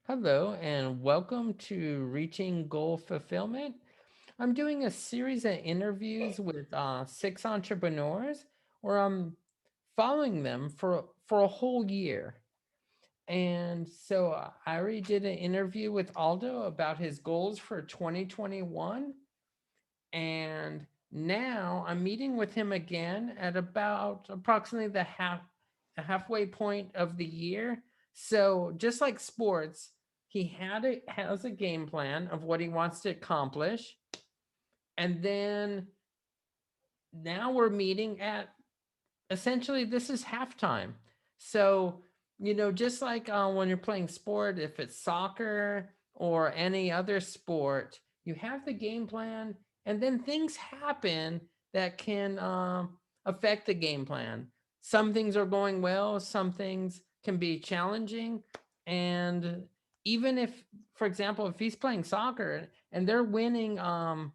Hello, and welcome to Reaching Goal Fulfillment. I'm doing a series of interviews with six entrepreneurs where I'm following them for a whole year. And so I already did an interview with Aldo about his goals for 2021. And now I'm meeting with him again at about approximately the halfway point of the year. So just like sports, has a game plan of what he wants to accomplish, and then now we're meeting at essentially this is halftime. So just like when you're playing sport, if it's soccer or any other sport, you have the game plan, and then things happen that can affect the game plan. Some things are going well, some things can be challenging, and even if, for example, if he's playing soccer and they're winning 3-0,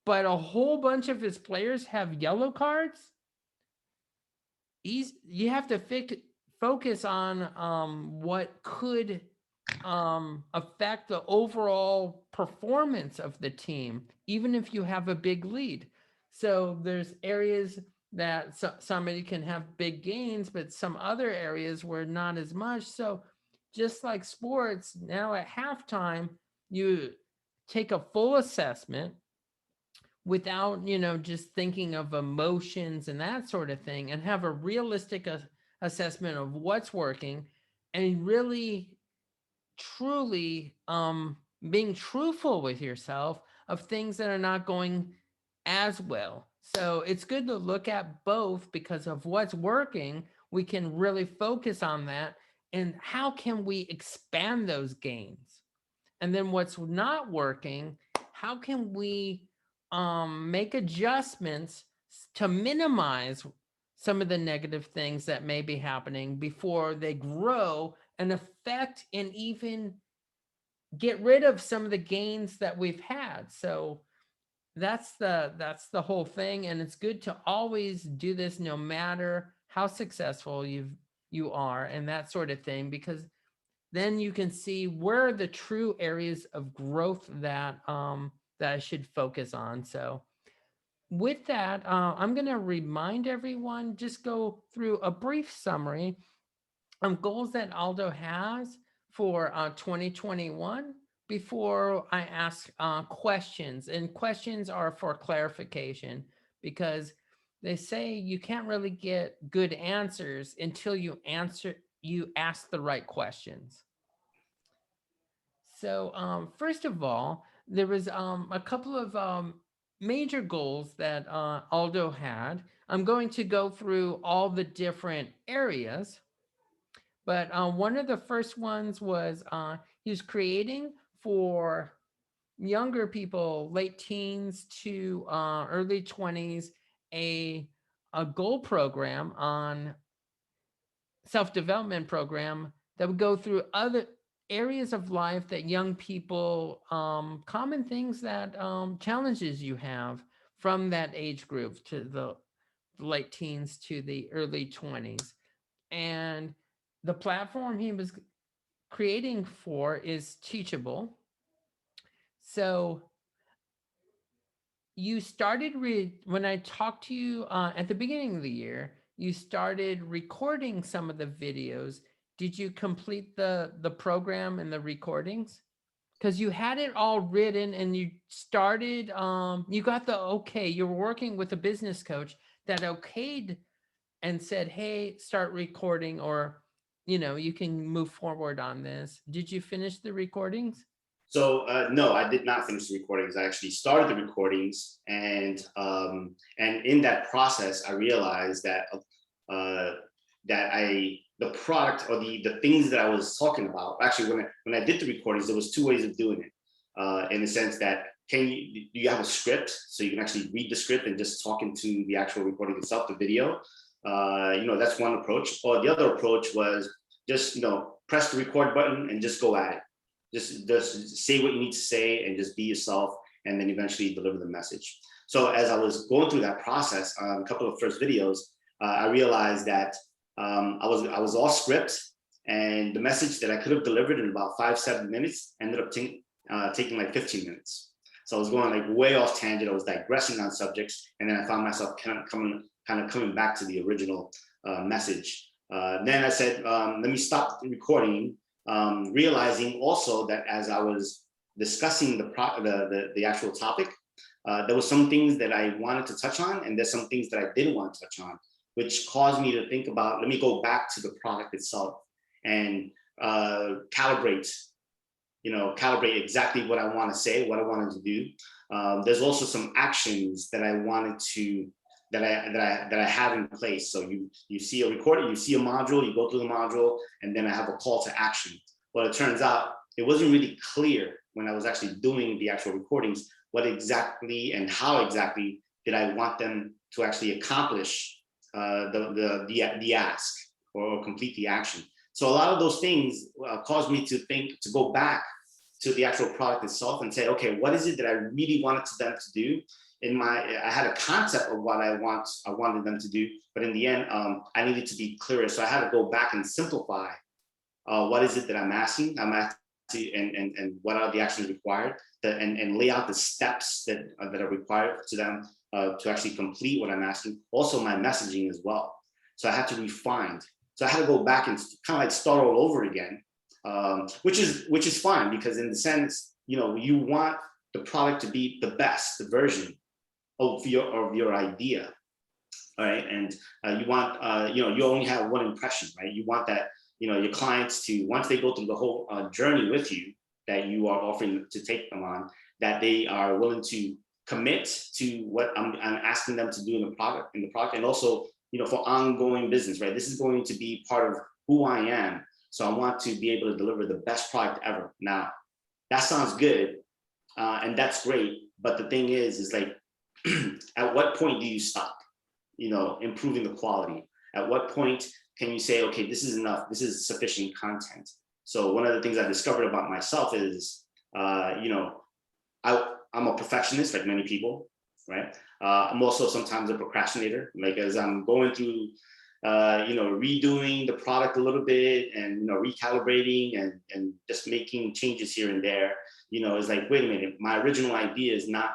but a whole bunch of his players have yellow cards, you have to focus on what could affect the overall performance of the team, even if you have a big lead. So there's areas that somebody can have big gains, but some other areas where not as much. So just like sports, now at halftime, you take a full assessment without just thinking of emotions and that sort of thing, and have a realistic assessment of what's working, and really truly being truthful with yourself of things that are not going as well. So it's good to look at both, because of what's working we can really focus on that, and how can we expand those gains, and then what's not working, how can we make adjustments to minimize some of the negative things that may be happening before they grow and affect and even get rid of some of the gains that we've had. So that's the whole thing, and it's good to always do this no matter how successful you are and that sort of thing, because then you can see where are the true areas of growth that I should focus on. So with that, I'm going to remind everyone, just go through a brief summary of goals that Aldo has for 2021 before I ask questions. And questions are for clarification, because they say you can't really get good answers until you ask the right questions. So, first of all, there was a couple of major goals that Aldo had. I'm going to go through all the different areas, but one of the first ones was he was creating for younger people, late teens to early 20s, a a goal program on self-development program that would go through other areas of life that young people, common things that challenges you have from that age group to the late teens to the early 20s. And the platform he was creating for is Teachable. So you started when I talked to you at the beginning of the year, you started recording some of the videos. Did you complete the program and the recordings? Because you had it all written and you started, you got the okay. You were working with a business coach that okayed and said, hey, start recording, or you can move forward on this. Did you finish the recordings? So no, I did not finish the recordings. I actually started the recordings, and in that process, I realized uh, that the product or the things that I was talking about. Actually, when I did the recordings, there was two ways of doing it. In the sense that do you have a script so you can actually read the script and just talk into the actual recording itself, the video. That's one approach. Or the other approach was just press the record button and just go at it. Just say what you need to say and just be yourself, and then eventually deliver the message. So as I was going through that process on a couple of first videos, I realized that I was all script, And the message that I could have delivered in about 5-7 minutes ended up taking like 15 minutes. So I was going like way off tangent. I was digressing on subjects, and then I found myself kind of coming back to the original message. Then I said, let me stop recording, realizing also that as I was discussing the actual topic, there was some things that I wanted to touch on, and there's some things that I didn't want to touch on, which caused me to think about, let me go back to the product itself and calibrate exactly what I want to say, what I wanted to do. There's also some actions that I wanted to, that I have in place. So you see a recording, you see a module, you go through the module, and then I have a call to action. Well, it turns out it wasn't really clear when I was actually doing the actual recordings, what exactly and how exactly did I want them to actually accomplish the ask or complete the action. So a lot of those things caused me to go back to the actual product itself and say, okay, what is it that I really wanted them to do? I had a concept of what I wanted them to do, but in the end, I needed to be clearer. So I had to go back and simplify what is it that I'm asking, and what are the actions required, and lay out the steps that are required to them to actually complete what I'm asking. Also my messaging as well. So I had to refine. So I had to go back and kind of like start all over again, which is fine, because in the sense, you want the product to be the best, the version of your idea, all right? And you want, you only have one impression, right? You want that, your clients to, once they go through the whole journey with you that you are offering to take them on, that they are willing to commit to what I'm asking them to do in the product, and also, for ongoing business, right? This is going to be part of who I am. So I want to be able to deliver the best product ever. Now, that sounds good, and that's great. But the thing is like, at what point do you stop, improving the quality? At what point can you say, okay, this is enough, this is sufficient content? So one of the things I discovered about myself is, I'm a perfectionist, like many people, right? I'm also sometimes a procrastinator. Like as I'm going through, redoing the product a little bit, and recalibrating and just making changes here and there, it's like, wait a minute, my original idea is not,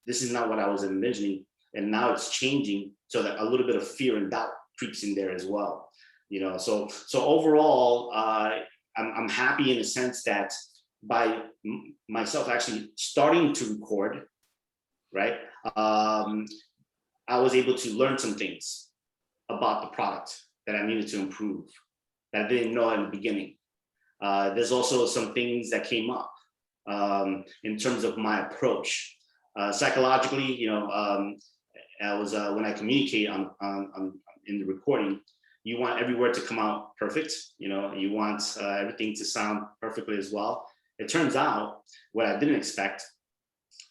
this is not what I was envisioning, and now it's changing, so that a little bit of fear and doubt creeps in there as well. So overall, I'm happy in the sense that by myself actually starting to record, right? I was able to learn some things about the product that I needed to improve that I didn't know in the beginning. There's also some things that came up in terms of my approach. Psychologically, I was when I communicate in the recording, you want every word to come out perfect. You want everything to sound perfectly as well. It turns out, what I didn't expect,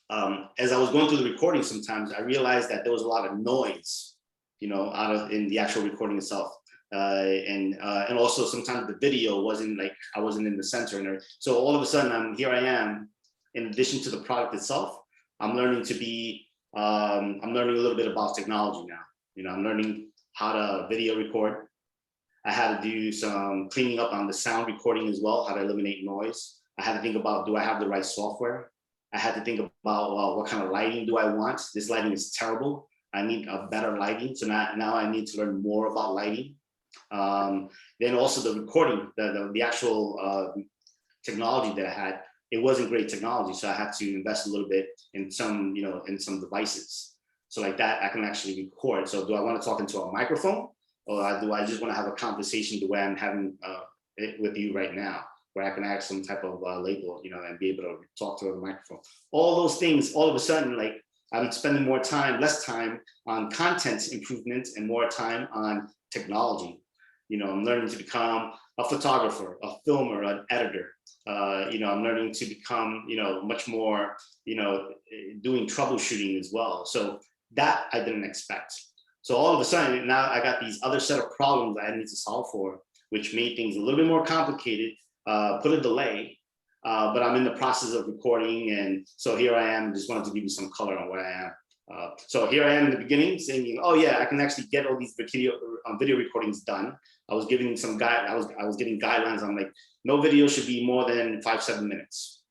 as I was going through the recording, sometimes I realized that there was a lot of noise, in the actual recording itself. And also sometimes the video wasn't like, I wasn't in the center and everything. So all of a sudden here I am, in addition to the product itself, I'm learning to be, I'm learning a little bit about technology now. I'm learning how to video record. I had to do some cleaning up on the sound recording as well, how to eliminate noise. I had to think about, do I have the right software? I had to think about what kind of lighting do I want? This lighting is terrible. I need a better lighting. So now I need to learn more about lighting. Then also the recording, the actual technology that I had, it wasn't great technology. So I had to invest a little bit in some, in some devices. So like that, I can actually record. So do I want to talk into a microphone, or do I just want to have a conversation the way I'm having it with you right now, where I can add some type of label, and be able to talk to a microphone? All those things, all of a sudden, like I'm spending less time on content improvement and more time on technology. I'm learning to become a photographer, a filmer, an editor. I'm learning to become, much more, doing troubleshooting as well. So that I didn't expect. So all of a sudden, now I got these other set of problems I need to solve for, which made things a little bit more complicated, put a delay, but I'm in the process of recording. And so here I am, just wanted to give you some color on where I am. So here I am in the beginning saying, oh yeah, I can actually get all these video recordings done. I was giving some I was giving guidelines on like, no video should be more than 5-7 minutes.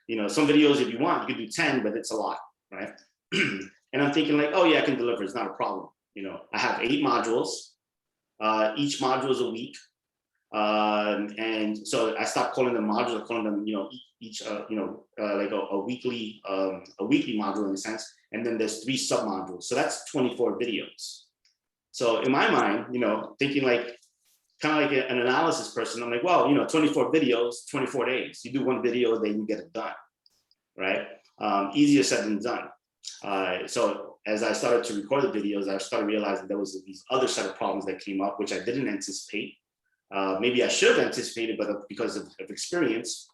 You know, some videos, if you want, you could do 10, but it's a lot, right? And I'm thinking like, oh yeah, I can deliver, it's not a problem. You know, I have 8 modules, each module is a week. And so I stopped calling them modules, I calling them, you know, each, like a weekly module in a sense. And then there's 3 sub modules. So that's 24 videos. So in my mind, you know, thinking like, kind of like an analysis person, I'm like, well, you know, 24 videos, 24 days. You do 1 video, then you get it done, right? Easier said than done. So as I started to record the videos, I started realizing there was these other set of problems that came up, which I didn't anticipate. Maybe I should have anticipated, but because of experience,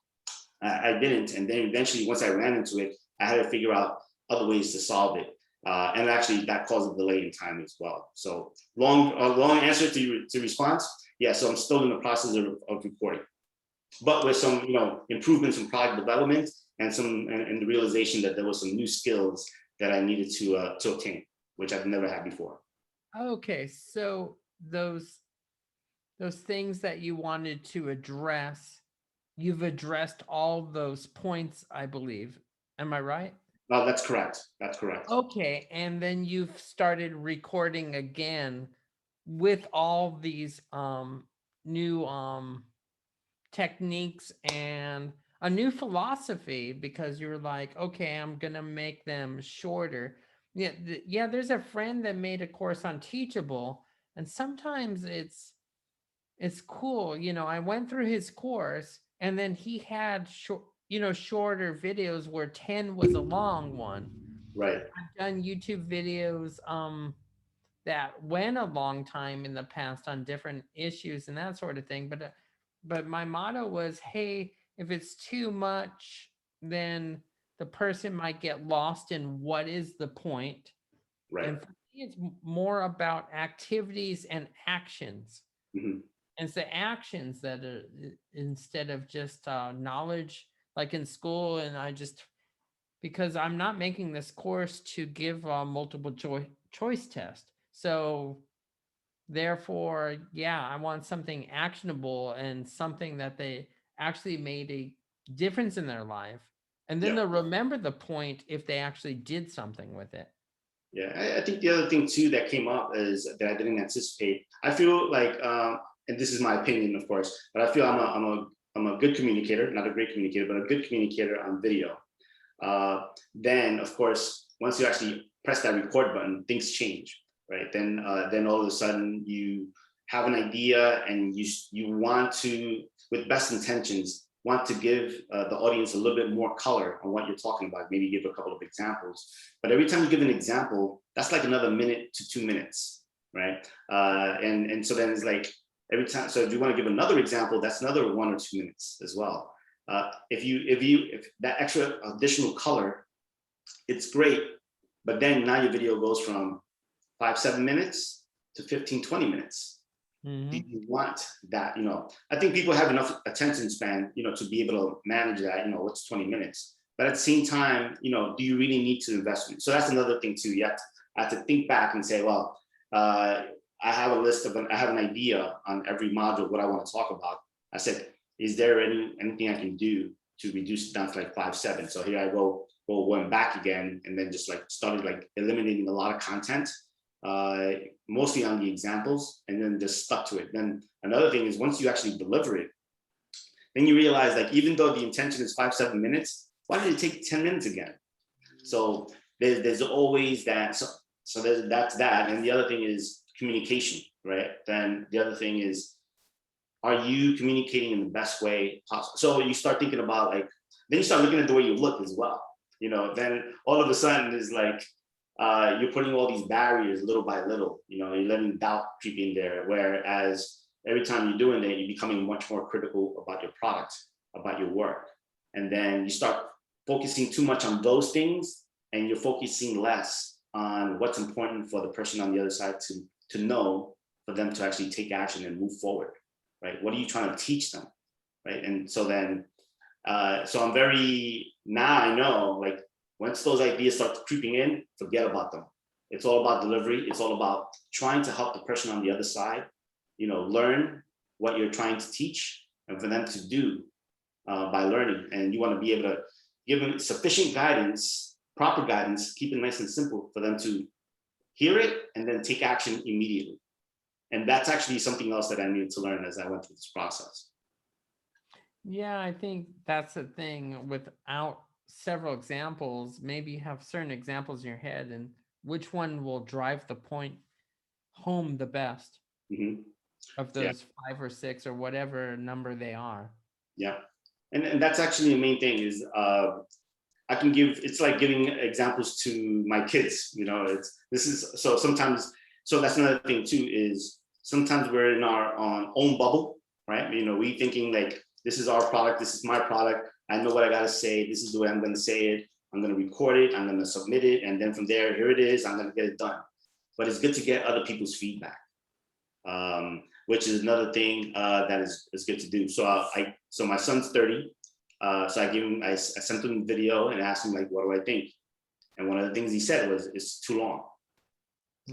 I didn't. And then eventually, once I ran into it, I had to figure out other ways to solve it. And actually, that caused a delay in time as well. So long answer to response. Yeah, so I'm still in the process of recording, but with some, you know, improvements in product development and the realization that there was some new skills that I needed to obtain, which I've never had before. Okay, so those things that you wanted to address, you've addressed all those points, I believe. Am I right? No, that's correct. That's correct. Okay, and then you've started recording again with all these new techniques and a new philosophy, because you're like, okay, I'm gonna make them shorter. Yeah, yeah. There's a friend that made a course on Teachable, and sometimes it's cool. You know, I went through his course, and then he had shorter videos where 10 was a long one. Right. I've done YouTube videos that went a long time in the past on different issues and that sort of thing. But my motto was, hey, if it's too much, then the person might get lost in what is the point. Right. And for me, it's more about activities and actions. Mm-hmm. And it's the actions that are instead of just knowledge, like in school. And because I'm not making this course to give a multiple choice test. So therefore, yeah, I want something actionable and something that they actually made a difference in their life. And then Yeah. they'll remember the point if they actually did something with it. Yeah. I think the other thing too that came up is that I didn't anticipate. I feel like, and this is my opinion, of course, but I feel I'm a good communicator, not a great communicator, but a good communicator on video. Then of course, once you actually press that record button, things change, right? Then all of a sudden you have an idea and you want to, with best intentions, want to give the audience a little bit more color on what you're talking about, maybe give a couple of examples. But every time you give an example, that's like another minute to 2 minutes, right? And so then it's like every time, so if you want to give another example, that's another 1 or 2 minutes as well. If that extra additional color, it's great, but then now your video goes from 5-7 minutes to 15-20 minutes. Mm-hmm. Do you want that? You know, I think people have enough attention span, you know, to be able to manage that. You know, what's 20 minutes? But at the same time, you know, do you really need to invest in it? So that's another thing too. I have to think back and say, well, I have I have an idea on every module what I want to talk about. I said, is there anything I can do to reduce it down to like 5-7? So here I went back again, and then just like started like eliminating a lot of content, mostly on the examples, and then just stuck to it. Then another thing is, once you actually deliver it, then you realize like, even though the intention is 5-7 minutes, why did it take 10 minutes again? So there's always that. So that's that. And the other thing is communication, right? Then the other thing is, are you communicating in the best way possible? So you start thinking about like, then you start looking at the way you look as well. You know, then all of a sudden is like, you're putting all these barriers little by little, you know, you're letting doubt creep in there. Whereas every time you're doing it, you're becoming much more critical about your product, about your work. And then you start focusing too much on those things, and you're focusing less on what's important for the person on the other side to know, for them to actually take action and move forward, right? What are you trying to teach them, right? And so then, so I'm now I know, like, Once those ideas start creeping in, forget about them. It's all about delivery. It's all about trying to help the person on the other side, learn what you're trying to teach, and for them to do by learning. And you want to be able to give them sufficient guidance, proper guidance, keep it nice and simple for them to hear it and then take action immediately. And that's actually something else that I needed to learn as I went through this process. Yeah, I think that's the thing. Without several examples, maybe you have certain examples in your head, and which one will drive the point home the best Mm-hmm. of Yeah. those 5 or 6 or whatever number they are. Yeah. And that's actually the main thing is it's like giving examples to my kids, so that's another thing too, is sometimes we're in our own bubble, right? We thinking like, this is our product, this is my product, I know what I gotta say, this is the way I'm gonna say it, I'm gonna record it, I'm gonna submit it, and then from there, here it is, I'm gonna get it done. But it's good to get other people's feedback, which is another thing that is good to do. So my son's 30, so I sent him a video and asked him, like, what do I think? And one of the things he said was, it's too long.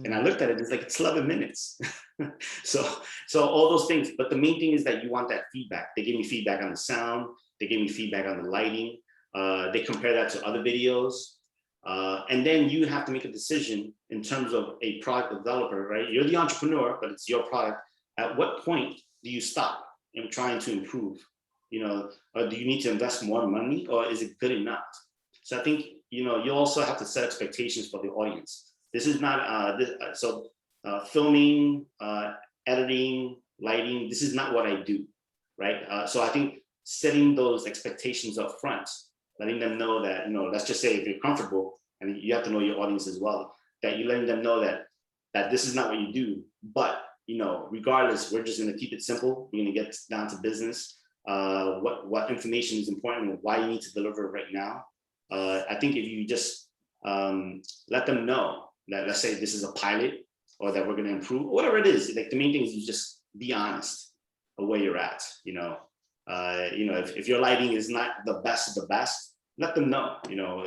And I looked at it, it's 11 minutes. so all those things, but the main thing is that you want that feedback. They gave me feedback on the sound, they gave me feedback on the lighting, they compare that to other videos. And then you have to make a decision in terms of a product developer, right? You're the entrepreneur, but it's your product. At what point do you stop in trying to improve? Or do you need to invest more money, or is it good enough? So I think, you also have to set expectations for the audience. This is not, filming, editing, lighting, this is not what I do, right? So I think setting those expectations up front, letting them know that, let's just say if you're comfortable, and you have to know your audience as well, that you're letting them know that this is not what you do, but, regardless, we're just gonna keep it simple. We're gonna get down to business. What information is important and why you need to deliver it right now. I think if you just let them know that, let's say this is a pilot, or that we're going to improve, whatever it is, like the main thing is you just be honest of where you're at. If your lighting is not the best of the best, let them know,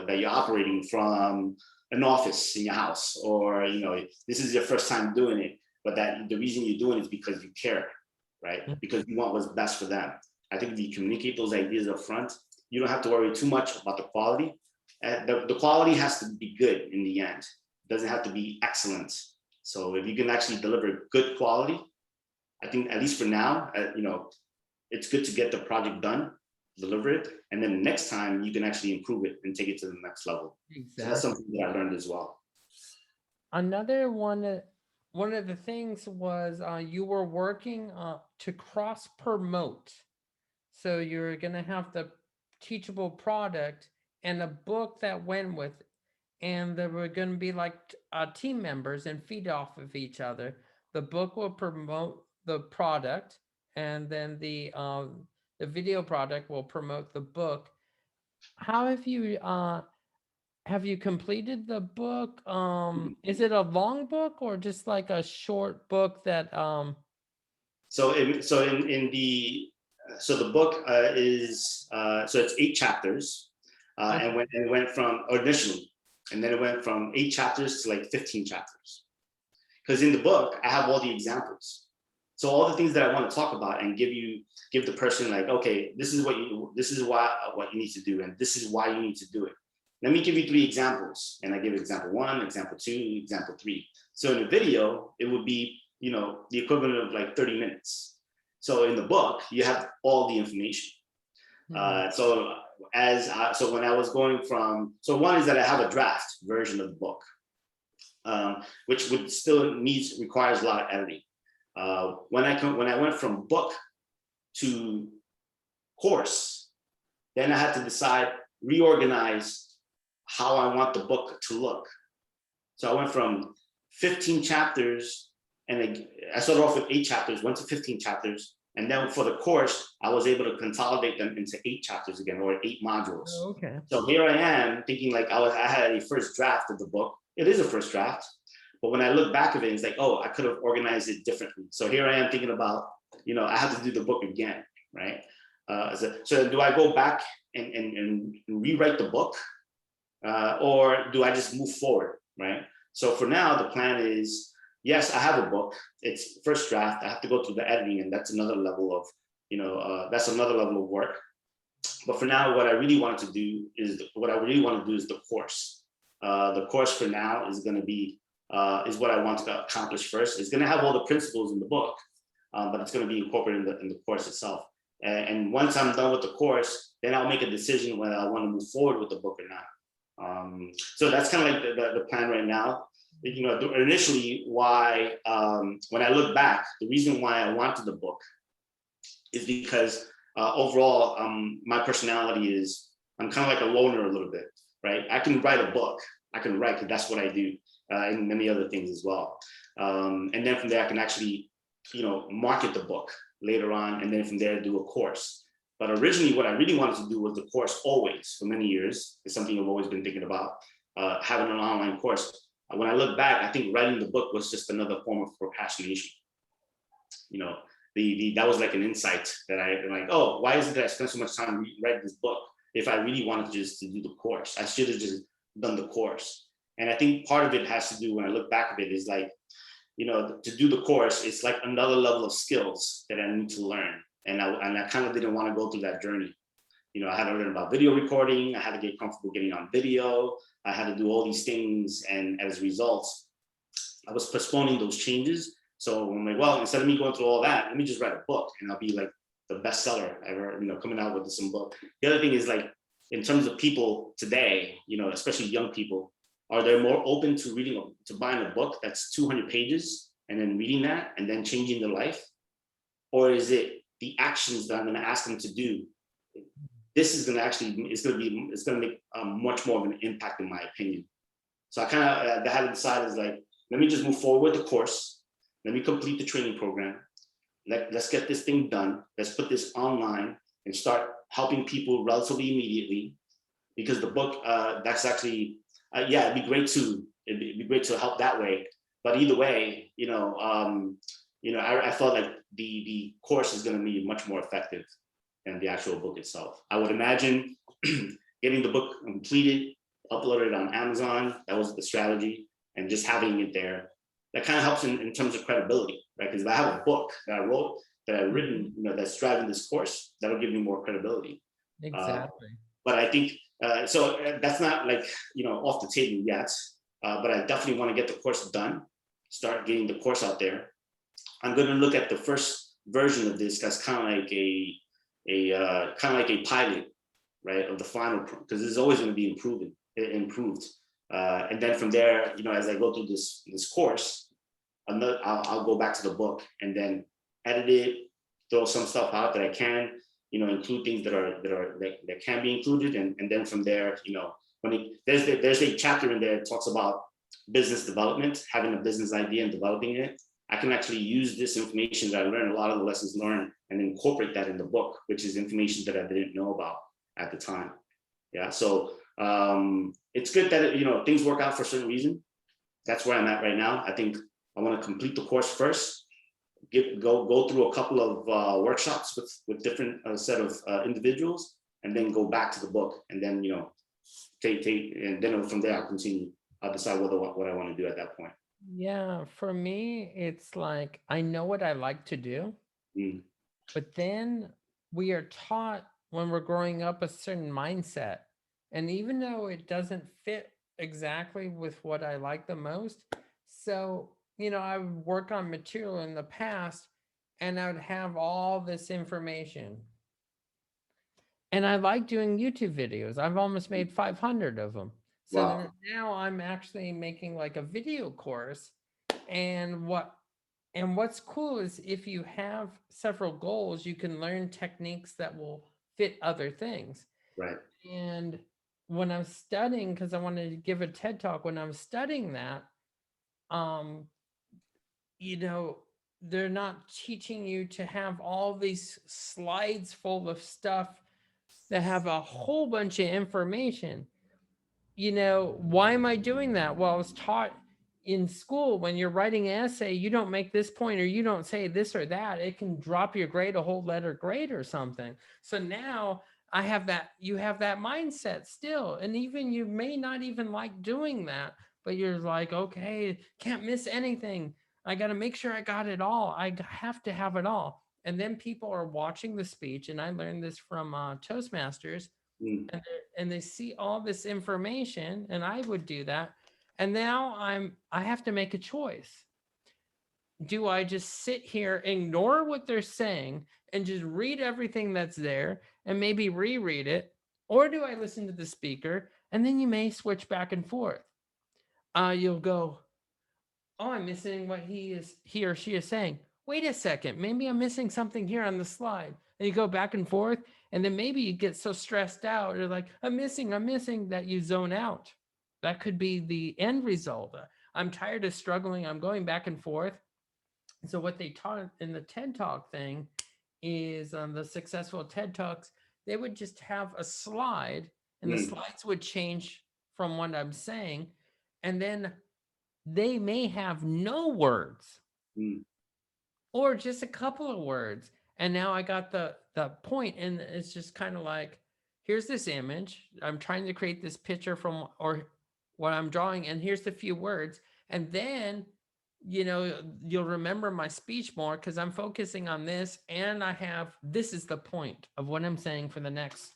that you're operating from an office in your house, or this is your first time doing it, but that the reason you're doing it is because you care, right? Because you want what's best for them. I think if you communicate those ideas up front, you don't have to worry too much about the quality. The quality has to be good in the end. It doesn't have to be excellent. So if you can actually deliver good quality, I think at least for now, it's good to get the project done, deliver it, and then next time you can actually improve it and take it to the next level. Exactly. So that's something that I learned as well. Another one of the things was you were working to cross promote. So you're going to have the teachable product and a book that went with, and there were going to be like team members and feed off of each other. The book will promote the product, and then the video product will promote the book. How have you completed the book? Is it a long book or just like a short book that So the book is it's 8 chapters, and it went from initially, and then it went from 8 chapters to like 15 chapters. Because in the book, I have all the examples. So all the things that I want to talk about and give the person like, okay, this is what you need to do, and this is why you need to do it. Let me give you 3 examples, and I give example 1, example 2, example 3. So in the video, it would be the equivalent of like 30 minutes. So in the book, you have all the information. So when I was going from, so one is that I have a draft version of the book, which would still requires a lot of editing. When I went from book to course, then I had to reorganize how I want the book to look. So I went from 15 chapters, and I started off with 8 chapters, went to 15 chapters. And then for the course, I was able to consolidate them into 8 chapters again, or 8 modules. Oh, okay. So here I am thinking like I had a first draft of the book. It is a first draft, but when I look back at it, it's like, oh, I could have organized it differently. So here I am thinking about, I have to do the book again, right? So do I go back and rewrite the book? or do I just move forward, right? So for now, the plan is, yes, I have a book. It's first draft. I have to go through the editing, and that's another level of, that's another level of work. But for now, what I really want to do is the course. The course for now is going to be is what I want to accomplish first. It's going to have all the principles in the book, but it's going to be incorporated in the course itself. And once I'm done with the course, then I'll make a decision whether I want to move forward with the book or not. So that's kind of like the plan right now. Initially, why when I look back, the reason why I wanted the book is because overall, my personality is I'm kind of like a loner a little bit, right? I can write a book. I can write because that's what I do, and many other things as well. And then from there, I can actually, market the book later on, and then from there do a course. But originally, what I really wanted to do was the course always for many years. It's something I've always been thinking about, having an online course. When I look back, I think writing the book was just another form of procrastination. That was like an insight that I'm like, oh, why is it that I spent so much time writing this book if I really wanted just to do the course? I should have just done the course. And I think part of it has to do, when I look back at it, is like, to do the course, it's like another level of skills that I need to learn. And I kind of didn't want to go through that journey. I had to learn about video recording. I had to get comfortable getting on video. I had to do all these things. And as a result, I was postponing those changes. So I'm like, well, instead of me going through all that, let me just write a book and I'll be like the bestseller ever, coming out with some book. The other thing is, like, in terms of people today, especially young people, are they more open to buying a book that's 200 pages and then reading that and then changing their life? Or is it the actions that I'm going to ask them to do? This is going to make much more of an impact, in my opinion. So I kind of had to decide, is like, let me just move forward with the course. Let me complete the training program. Let's get this thing done. Let's put this online and start helping people relatively immediately. Because the book, that's actually, it'd be great to help that way. But either way, I felt like the course is going to be much more effective than the actual book itself. I would imagine getting the book completed, uploaded on Amazon. That was the strategy, and just having it there. That kind of helps in terms of credibility, right? Because if I have a book that I wrote, that I've written, that's driving this course, that'll give me more credibility. Exactly. But I think, so that's not like, off the table yet, but I definitely want to get the course done, start getting the course out there. I'm going to look at the first version of this as kind of like a pilot, right, of the final, because it's always going to be improved. And then from there, as I go through this course, I'll go back to the book and then edit it, throw some stuff out that I can, include things that can be included, and then from there, there's a chapter in there that talks about business development, having a business idea and developing it. I can actually use this information that I learned, a lot of the lessons learned, and incorporate that in the book, which is information that I didn't know about at the time. Yeah, so it's good that things work out for a certain reason. That's where I'm at right now. I think I want to complete the course first, go through a couple of workshops with different set of individuals, and then go back to the book, and then take and then from there I'll continue. I'll decide what I want to do at that point. Yeah, for me, it's like I know what I like to do, but then we are taught when we're growing up a certain mindset. And even though it doesn't fit exactly with what I like the most, so, I would work on material in the past and I would have all this information. And I like doing YouTube videos. I've almost made 500 of them. So Wow. then now I'm actually making like a video course. And what's cool is if you have several goals, you can learn techniques that will fit other things. Right. And when I'm studying, because I wanted to give a TED talk, when I'm studying that, um, they're not teaching you to have all these slides full of stuff that have a whole bunch of information. Why am I doing that? Well, I was taught in school, when you're writing an essay, you don't make this point or you don't say this or that. It can drop your grade a whole letter grade or something. So now you have that mindset still. And even you may not even like doing that, but you're like, okay, can't miss anything. I got to make sure I got it all. Have to have it all. And then people are watching the speech. And I learned this from Toastmasters, mm, and they see all this information, and I would do that. And now I have to make a choice. Do I just sit here, ignore what they're saying, and just read everything that's there and maybe reread it? Or do I listen to the speaker? And then you may switch back and forth. You'll go, oh, I'm missing what he or she is saying. Wait a second, maybe I'm missing something here on the slide. And you go back and forth, and then maybe you get so stressed out, you're like, I'm missing, that you zone out. That could be the end result. I'm tired of struggling. I'm going back and forth. So what they taught in the TED Talk thing is the successful TED Talks, they would just have a slide, and the mm, slides would change from what I'm saying. And then they may have no words mm, or just a couple of words. And now I got the point, and it's just kind of like, here's this image. I'm trying to create this picture from or what I'm drawing, and here's the few words. And then you'll remember my speech more because I'm focusing on this, and this is the point of what I'm saying for the next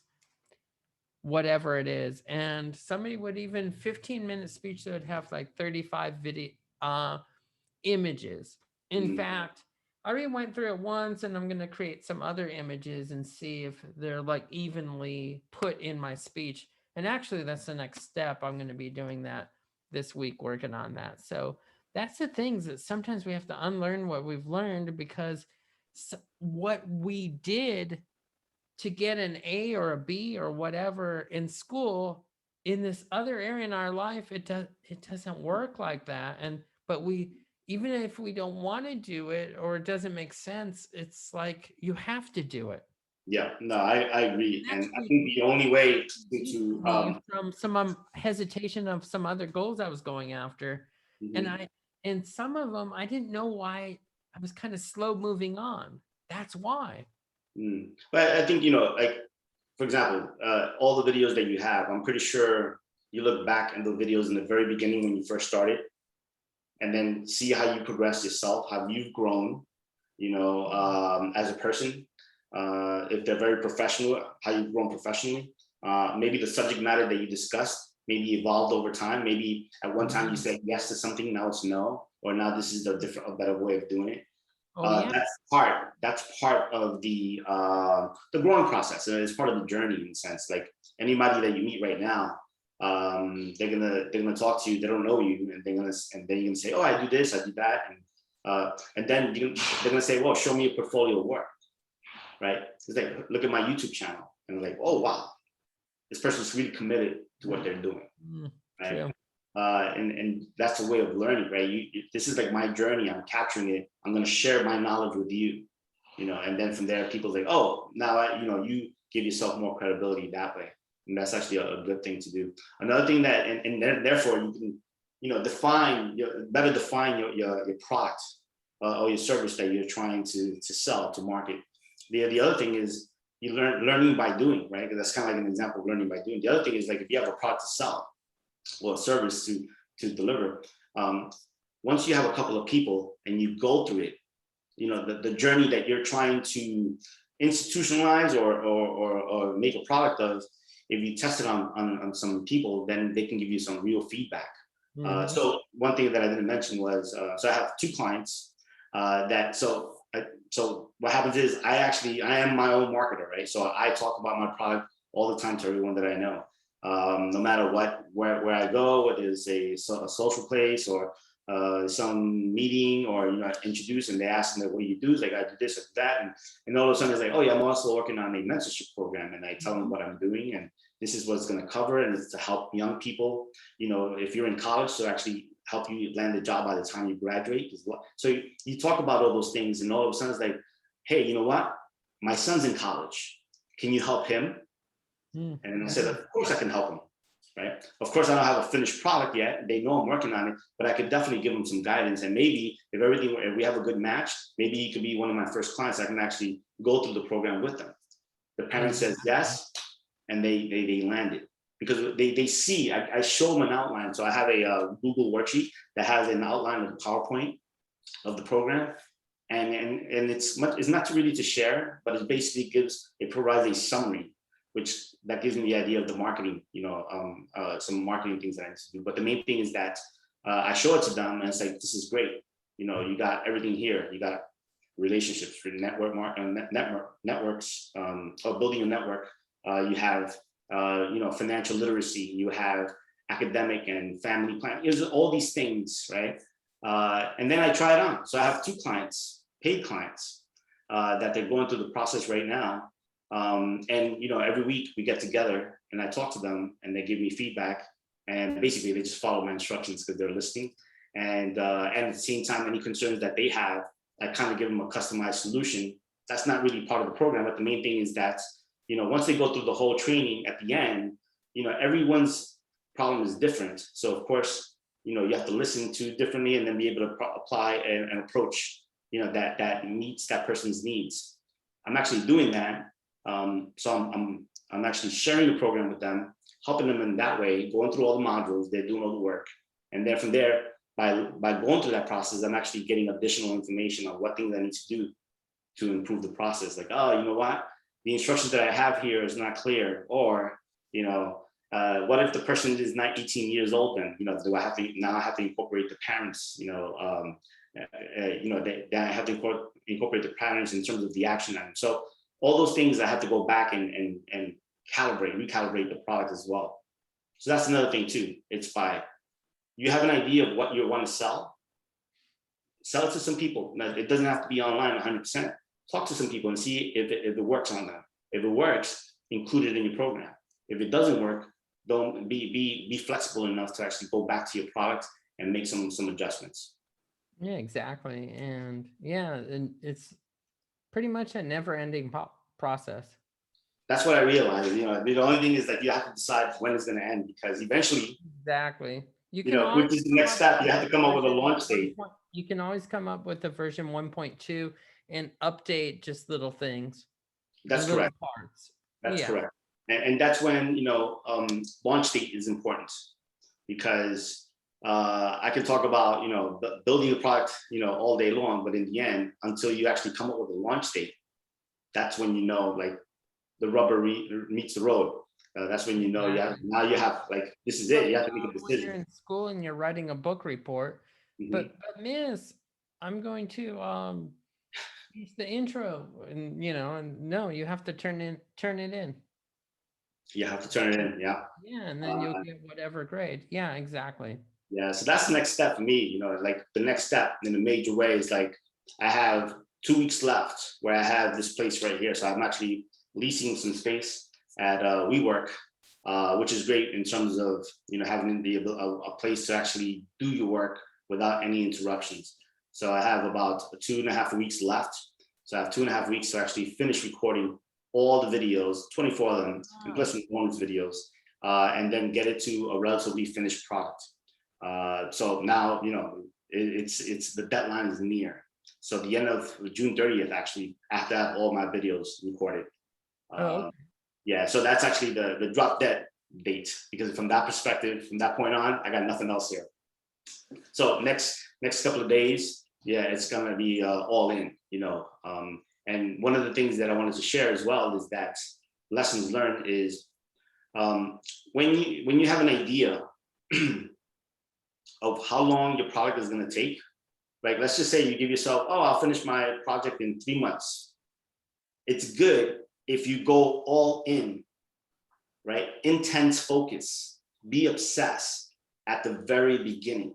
whatever it is. And somebody would even 15-minute speech that would have like 35 video images. In mm. fact, I already went through it once, and I'm going to create some other images and see if they're like evenly put in my speech. And actually, that's the next step. I'm going to be doing that this week, working on that. So that's the things that sometimes we have to unlearn what we've learned, because what we did to get an A or a B or whatever in school, in this other area in our life, it doesn't work like that. But we, even if we don't want to do it or it doesn't make sense, it's like you have to do it. Yeah, no, I agree. That's And I think the only way to me from some hesitation of some other goals I was going after. And mhm, some of them I didn't know why I was kind of slow moving on. That's why. mm. But I think, like, for example, all the videos that you have, I'm pretty sure you look back at the videos in the very beginning when you first started, and then see how you progress yourself, how you've grown, as a person. If they're very professional, how you've grown professionally. Maybe the subject matter that you discussed maybe evolved over time. Maybe at one time you said yes to something, now it's no, or now this is a better way of doing it. Oh yeah. That's part of the growing process. It's part of the journey in a sense. Like anybody that you meet right now, they're gonna talk to you. They don't know you, and then you're gonna say, oh, I do this, I do that, and then they're gonna say, well, show me a portfolio of work, right? It's like, look at my YouTube channel, and like, oh wow, this person's really committed to what they're doing, right? True. And that's a way of learning, right? This is like my journey. I'm capturing it. I'm going to share my knowledge with you, and then from there, people like, oh, now you give yourself more credibility that way, and that's actually a good thing to do. Another thing that, and therefore you can, define your product or your service that you're trying to sell, to market. The other thing is you learning by doing, right? Because that's kind of like an example of learning by doing. The other thing is, like, if you have a product to sell, or service to deliver, once you have a couple of people and you go through it, the journey that you're trying to institutionalize or make a product of, if you test it on some people, then they can give you some real feedback. So one thing that I didn't mention was, so I have 2 clients so what happens is I am my own marketer, right? So I talk about my product all the time to everyone that I know. No matter where I go, whether it's a social place or some meeting, or I introduce, and they ask me, what do you do? It's like, I do this or that, and all of a sudden it's like, oh yeah, I'm also working on a mentorship program, and I tell them what I'm doing, and this is what it's going to cover, and it's to help young people, if you're in college, to actually help you land a job by the time you graduate. So you talk about all those things, and all of a sudden it's like, hey, you know what? My son's in college. Can you help him? And then I said, of course I can help them, right? Of course, I don't have a finished product yet. They know I'm working on it, but I could definitely give them some guidance. And maybe if we have a good match, maybe he could be one of my first clients. I can actually go through the program with them, The parent says yes, and they land it. Because they see, I show them an outline. So I have a Google worksheet that has an outline of the PowerPoint of the program. And it's not really to share, but it basically provides a summary, that gives me the idea of the marketing, some marketing things that I need to do. But the main thing is that I show it to them, and it's like, this is great. You got everything here. You got relationships for networks, or building a network. You have financial literacy. You have academic and family planning. There's all these things, right? And then I try it on. So I have 2 clients, paid clients, that they're going through the process right now. And every week we get together and I talk to them and they give me feedback, and basically they just follow my instructions because they're listening. And at the same time, any concerns that they have, I kind of give them a customized solution. That's not really part of the program, but the main thing is that, once they go through the whole training, at the end, everyone's problem is different. So of course, you have to listen to differently and then be able to apply an approach, that meets that person's needs. I'm actually doing that. So I'm actually sharing the program with them, helping them in that way, going through all the modules, they're doing all the work. And then from there, by going through that process, I'm actually getting additional information on what things I need to do to improve the process. Like, oh, you know what? The instructions that I have here is not clear. Or, what if the person is not 18 years old? Then, do I have to incorporate the parents? That I have to incorporate the parents in terms of the action item. So all those things I have to go back and recalibrate the product as well. So that's another thing too. It's you have an idea of what you want to sell it to some people. Now, it doesn't have to be online 100%. Talk to some people and see if it works on them. If it works, include it in your program. If it doesn't work, don't be flexible enough to actually go back to your product and make some adjustments. Yeah, exactly. And it's pretty much a never-ending process. That's what I realized. The only thing is that you have to decide when it's going to end, because eventually, exactly. which is the next step. You have to come up with a launch date. You can always come up with a version 1.2 and update just little things. That's correct. Parts. That's correct. And that's when, launch date is important, because I can talk about, building a product, all day long, but in the end, until you actually come up with a launch date, that's when like the rubber meets the road. That's when now you have like, this is it. You have to make a decision. When you're in school and you're writing a book report, but miss, I'm going to use the intro, and and no, you have to turn it in. You have to turn it in, yeah. Yeah, and then you'll get whatever grade. Yeah, exactly. Yeah, so that's the next step for me. Like the next step in a major way is like, I have 2 weeks left where I have this place right here. So I'm actually leasing some space at WeWork, which is great in terms of having a place to actually do your work without any interruptions. So I have about 2.5 weeks left. So I have 2.5 weeks to actually finish recording all the videos, 24 of them, and plus some bonus videos, and then get it to a relatively finished product. So now, it's the deadline is near. So the end of June 30th, actually, after I have all my videos recorded. Okay. Yeah, so that's actually the drop dead date, because from that perspective, from that point on, I got nothing else here. So next couple of days, yeah, it's gonna be all in, and one of the things that I wanted to share as well is that lessons learned is when you have an idea of how long your product is going to take, like let's just say you give yourself, oh, I'll finish my project in 3 months. It's good if you go all in, right? Intense focus, be obsessed at the very beginning,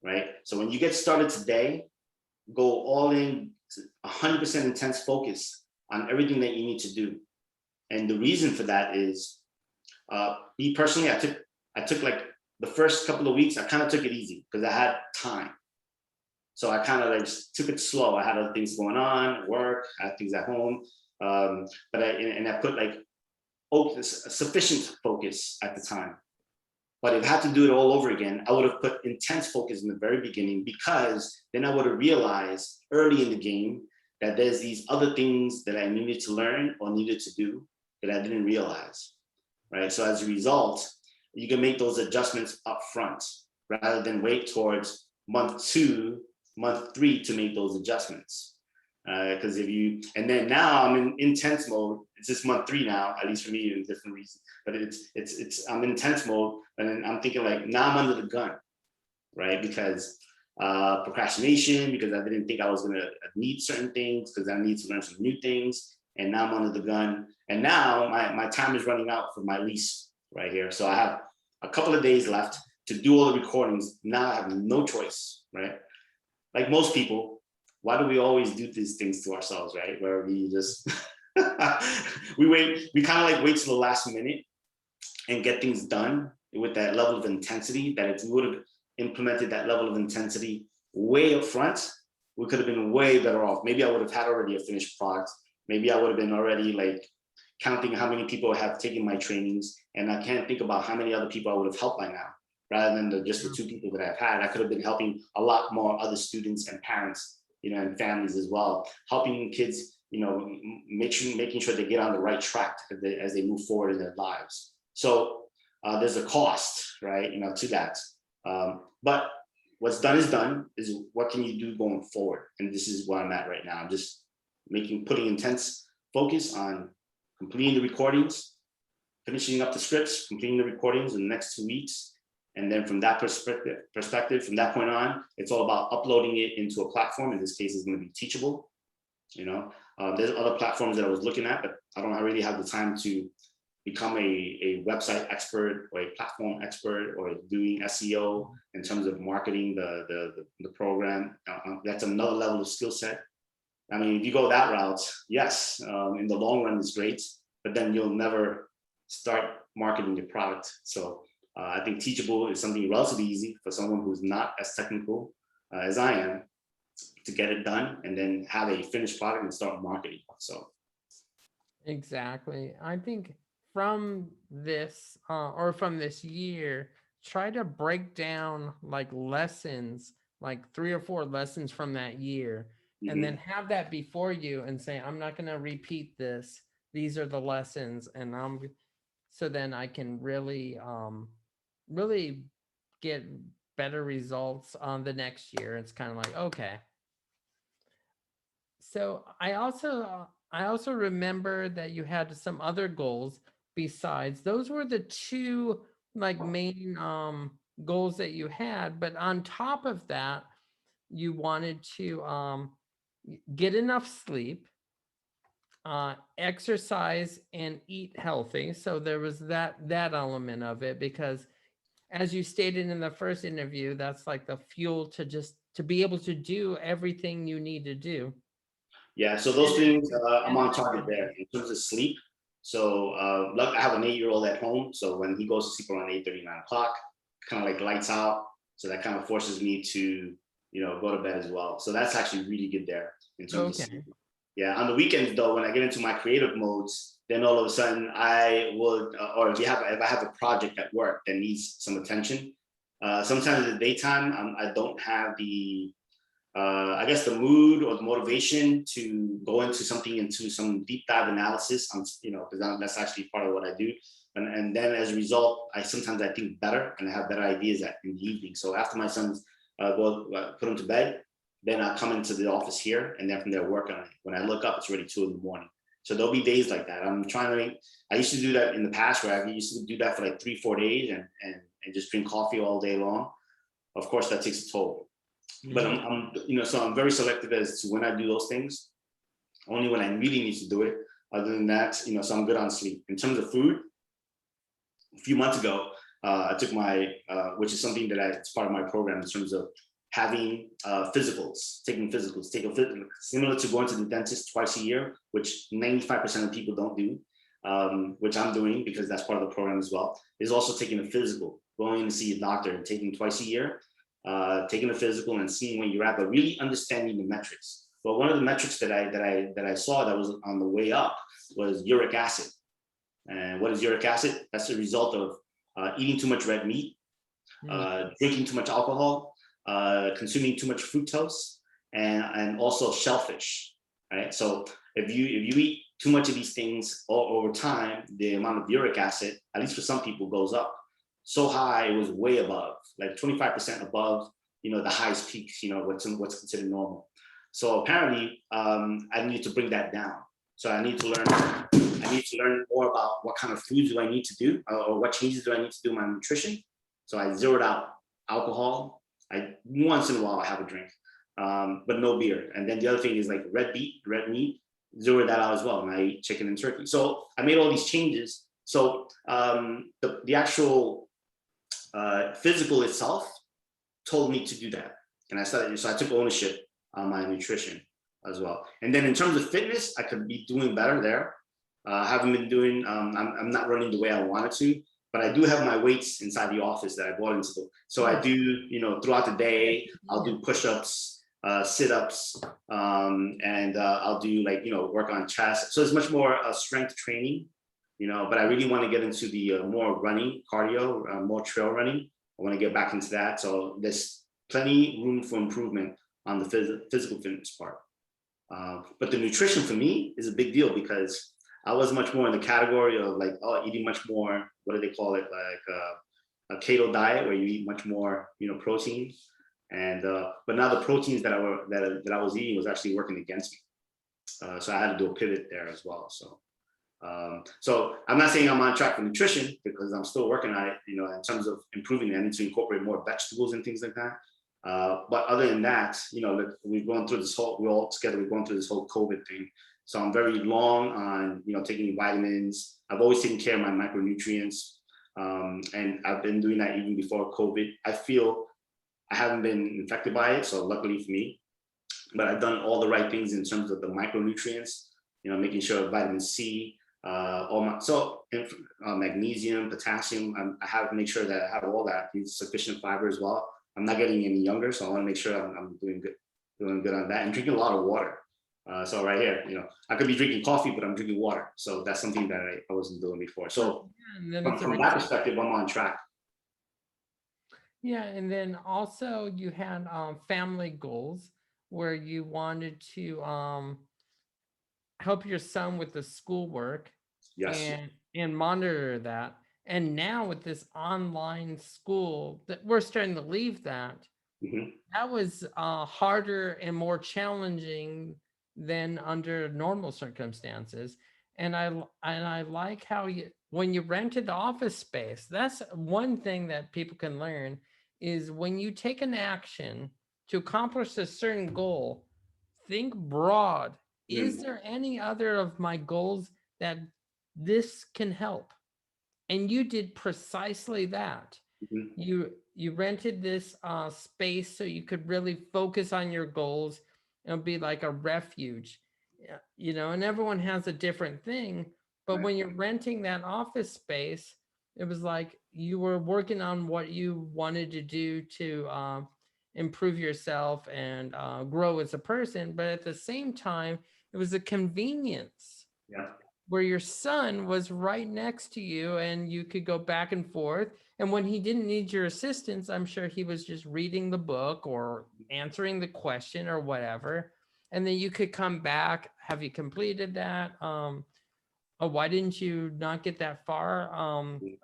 right? So when you get started today, go all in, 100% intense focus on everything that you need to do. And the reason for that is, me personally, I took like the first couple of weeks, I kind of took it easy because I had time. So I kind of like just took it slow. I had other things going on, work, I had things at home. But I put like sufficient focus at the time. But if I had to do it all over again, I would have put intense focus in the very beginning, because then I would have realized early in the game that there's these other things that I needed to learn or needed to do that I didn't realize, right? So as a result, you can make those adjustments up front rather than wait towards month 2, month 3 to make those adjustments. Because if you, and then now I'm in intense mode. It's just month 3 now, at least for me, in different reasons. But I'm in intense mode, and then I'm thinking like, now I'm under the gun, right? Because procrastination, because I didn't think I was gonna need certain things, because I need to learn some new things, and now I'm under the gun. And now my time is running out for my lease right here. So I have a couple of days left to do all the recordings. Now I have no choice, right? Like most people, why do we always do these things to ourselves, right? Where we just, we kind of like wait till the last minute and get things done with that level of intensity, that if we would have implemented that level of intensity way up front, we could have been way better off. Maybe I would have had already a finished product. Maybe I would have been already like counting how many people have taken my trainings, and I can't think about how many other people I would have helped by now, rather than just the 2 people that I've had. I could have been helping a lot more other students and parents, and families as well, helping kids, making sure they get on the right track as they move forward in their lives. So there's a cost, right, to that. But what's done is done. Is what can you do going forward? And this is where I'm at right now. I'm just putting intense focus on completing the recordings, finishing up the scripts, completing the recordings in the next 2 weeks. And then from that perspective, from that point on, it's all about uploading it into a platform. In this case, it's going to be Teachable. There's other platforms that I was looking at, but I don't really have the time to become a website expert or a platform expert or doing SEO in terms of marketing the program. That's another level of skill set. I mean, if you go that route, yes, in the long run, it's great, but then you'll never start marketing your product. So I think Teachable is something relatively easy for someone who's not as technical as I am to get it done and then have a finished product and start marketing. So exactly. I think from this or from this year, try to break down like lessons, like 3 or 4 lessons from that year, and then have that before you and say, I'm not going to repeat this. These are the lessons, and so then I can really get better results on the next year. It's kind of like, okay. So I also remember that you had some other goals besides. Those were the 2 like main goals that you had, but on top of that, you wanted to get enough sleep, exercise, and eat healthy. So there was that element of it, because as you stated in the first interview, that's like the fuel to be able to do everything you need to do. Yeah, so those things, I'm on target there in terms of sleep. So I have an 8-year-old at home. So when he goes to sleep around 8:30, 9 o'clock, kind of like lights out. So that kind of forces me to, go to bed as well. So that's actually really good there in terms of sleep. Yeah, on the weekends though, when I get into my creative modes, then all of a sudden I would, or if I have a project at work that needs some attention, sometimes in the daytime I don't have the I guess the mood or the motivation to go into some deep dive analysis on, because that's actually part of what I do. And then as a result, I think better and I have better ideas in the evening. So after my sons put them to bed, then I come into the office here and then from there work on it. When I look up, it's already 2 in the morning. So there'll be days like that. I used to do that in the past where I used to do that for like 3-4 days and just drink coffee all day long. Of course, that takes a toll. But I'm very selective as to when I do those things, only when I really need to do it. Other than that, so I'm good on sleep. In terms of food, a few months ago, I took which is something it's part of my program in terms of having taking physicals, similar to going to the dentist twice a year, which 95% of people don't do, which I'm doing because that's part of the program as well, is also taking a physical, going to see a doctor and taking twice a year. Taking a physical and seeing where you're at, but really understanding the metrics. But one of the metrics that I saw that was on the way up was uric acid. And what is uric acid? That's the result of eating too much red meat, drinking too much alcohol, consuming too much fructose, and also shellfish. right? So if you eat too much of these things all over time, the amount of uric acid, at least for some people, goes up so high it was way above, like 25% above, the highest peaks, what's considered normal. So apparently, I need to bring that down. So I need to learn. I need to learn more about what kind of foods do I need to do, or what changes do I need to do in my nutrition. So I zeroed out alcohol. Once in a while I have a drink, but no beer. And then the other thing is like red meat, zeroed that out as well. And I eat chicken and turkey. So I made all these changes. So the actual physical itself told me to do that, and so I took ownership on my nutrition as well. And then in terms of fitness, I could be doing better there. I haven't been doing. I'm not running the way I wanted to, but I do have my weights inside the office that I bought into. So I do, throughout the day, I'll do push-ups, sit-ups, and I'll do work on chest. So it's much more strength training, but I really want to get into the more running, cardio, more trail running. I want to get back into that. So there's plenty room for improvement on the physical fitness part. But the nutrition for me is a big deal because I was much more in the category of eating much more, what do they call it? Like a keto diet where you eat much more, protein. And but now the proteins that I was eating was actually working against me. So I had to do a pivot there as well. So I'm not saying I'm on track for nutrition because I'm still working on it, in terms of improving it. I need to incorporate more vegetables and things like that. But other than that, we're going through this whole, we're all together, we're going through this whole COVID thing. So I'm very long on, taking vitamins. I've always taken care of my micronutrients. And I've been doing that even before COVID. I feel I haven't been infected by it, so luckily for me. But I've done all the right things in terms of the micronutrients, making sure vitamin C, magnesium, potassium. I have to make sure that I have all that, sufficient fiber as well. I'm not getting any younger, so I want to make sure I'm doing good on that, and drinking a lot of water. So right here, I could be drinking coffee, but I'm drinking water. So that's something that I wasn't doing before. So from that perspective, I'm on track. Yeah, and then also you had family goals where you wanted to help your son with the schoolwork Yes. and monitor that. And now with this online school, that we're starting to leave that. Mm-hmm. That was harder and more challenging than under normal circumstances. And I like how when you rented office space, that's one thing that people can learn is when you take an action to accomplish a certain goal, think broad. Is there any other of my goals that this can help? And you did precisely that. Mm-hmm. You rented this space so you could really focus on your goals and be like a refuge. And everyone has a different thing, but when you're renting that office space, it was like you were working on what you wanted to do to improve yourself and grow as a person, but at the same time it was a convenience. Yeah. Where your son was right next to you and you could go back and forth. And when he didn't need your assistance, I'm sure he was just reading the book or answering the question or whatever. And then you could come back. Have you completed that? Oh, why didn't you not get that far?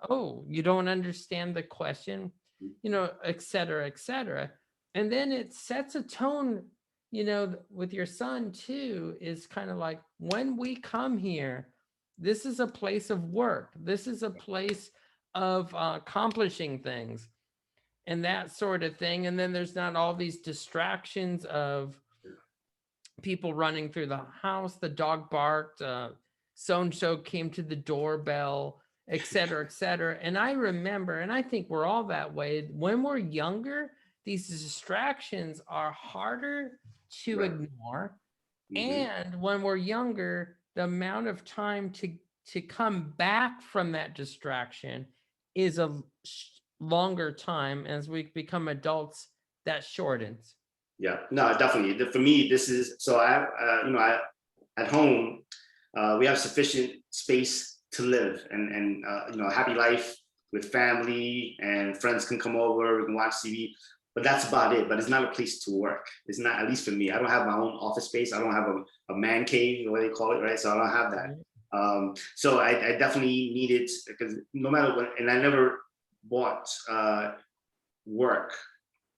Oh, you don't understand the question, et cetera, et cetera. And then it sets a tone, with your son too, is kind of like when we come here, this is a place of work. This is a place of accomplishing things and that sort of thing. And then there's not all these distractions of people running through the house, the dog barked, so-and-so came to the doorbell, et cetera, et cetera. And I remember, and I think we're all that way, when we're younger, these distractions are harder to ignore. Mm-hmm. And when we're younger, the amount of time to come back from that distraction is a longer time. As we become adults, that shortens. Yeah, no, definitely. For me, this is so at home, we have sufficient space to live and a happy life with family and friends can come over. We can watch TV. but that's about it. But it's not a place to work. It's not, at least for me. I don't have my own office space. I don't have a man cave, what they call it, right? So I don't have that. So I definitely needed, because no matter what, and I never bought work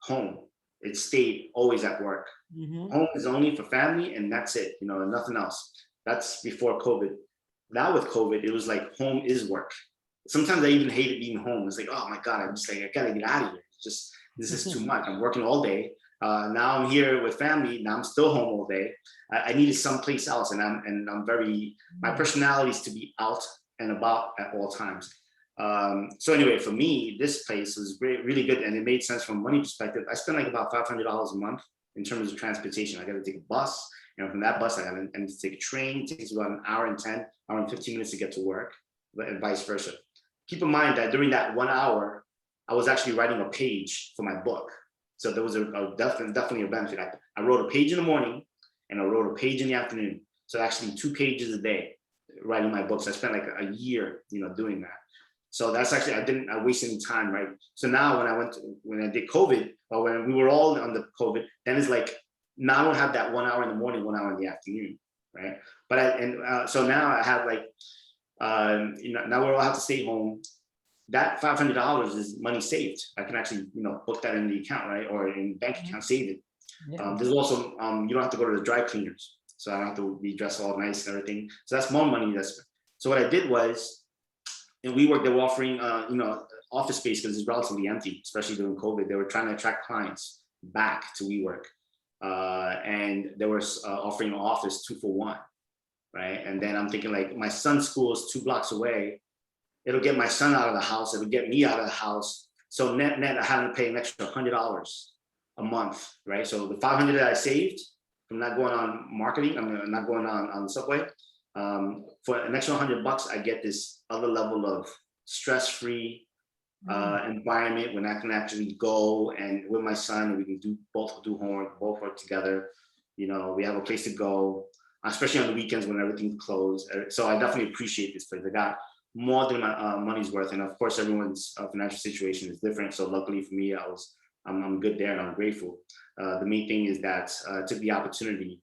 home. It stayed always at work. Home is only for family, and that's it, you know, nothing else. That's before COVID. Now with COVID, it was like home is work. Sometimes I even hated being home. It's like, oh my God, I'm just like, I gotta get out of here. It's just, this is too much. I'm working all day. Now I'm here with family. Now I'm still home all day. I needed someplace else, and I'm very, my personality is to be out and about at all times. So anyway, for me, this place was really good, and it made sense from a money perspective. I spent like about $500 a month in terms of transportation. I got to take a bus, and from that bus, I had to take a train. It takes about an hour and 10, hour and 15 minutes to get to work, and vice versa. Keep in mind that during that 1 hour, I was actually writing a page for my book. So there was definitely a benefit. I wrote a page in the morning, and I wrote a page in the afternoon. So actually 2 pages a day writing my books. I spent like a year, you know, doing that. So that's actually, I didn't waste any time, right? So now when I did COVID, or when we were all on the COVID, then it's like, now I don't have that 1 hour in the morning, 1 hour in the afternoon, right? But so now I have like, you know, now we all have to stay home. That $500 is money saved. I can actually, you know, book that in the account, right? Or in bank account, save it. There's also, you don't have to go to the dry cleaners. So I don't have to be dressed all nice and everything. So that's more money. So what I did was, in WeWork, they were offering, you know, office space because it's relatively empty, especially during COVID. They were trying to attract clients back to WeWork. And they were offering an office 2 for 1, right? And then I'm thinking, like, my son's school is 2 blocks away. It'll get my son out of the house. It'll get me out of the house. So net, I had to pay an extra $100 a month, right? So the $500 that I saved from not going on marketing, I'm not going on Subway, for an extra $100, I get this other level of stress-free environment when I can actually go and with my son, and we can both do homework, both work together. You know, we have a place to go, especially on the weekends when everything's closed. So I definitely appreciate this place. I got more than my money's worth, and of course, everyone's financial situation is different. So luckily for me, I'm good there, and I'm grateful. The main thing is that I took the opportunity,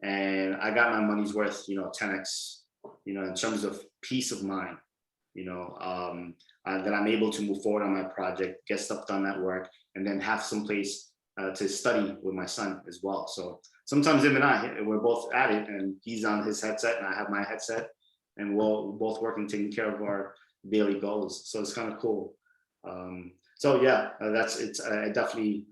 and I got my money's worth, you know, 10x, you know, in terms of peace of mind, you know, that I'm able to move forward on my project, get stuff done at work, and then have some place to study with my son as well. So sometimes him and we're both at it, and he's on his headset and I have my headset, and we're both working, taking care of our daily goals. So it's kind of cool. So yeah, it definitely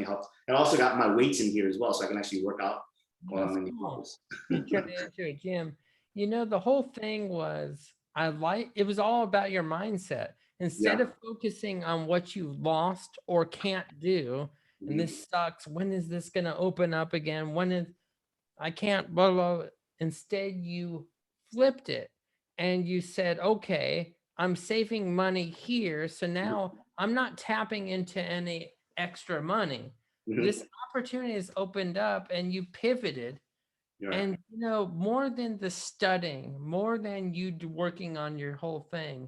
helped. And I also got my weights in here as well, so I can actually work out while I'm in the office. You turned it into a gym. You know, the whole thing was, it was all about your mindset. Instead of focusing on what you lost or can't do, and this sucks, when is this going to open up again? I can't, blah, blah. Instead, you flipped it and you said, okay, I'm saving money here. So now I'm not tapping into any extra money. This opportunity has opened up, and you pivoted. And, you know, more than the studying, more than you working on your whole thing,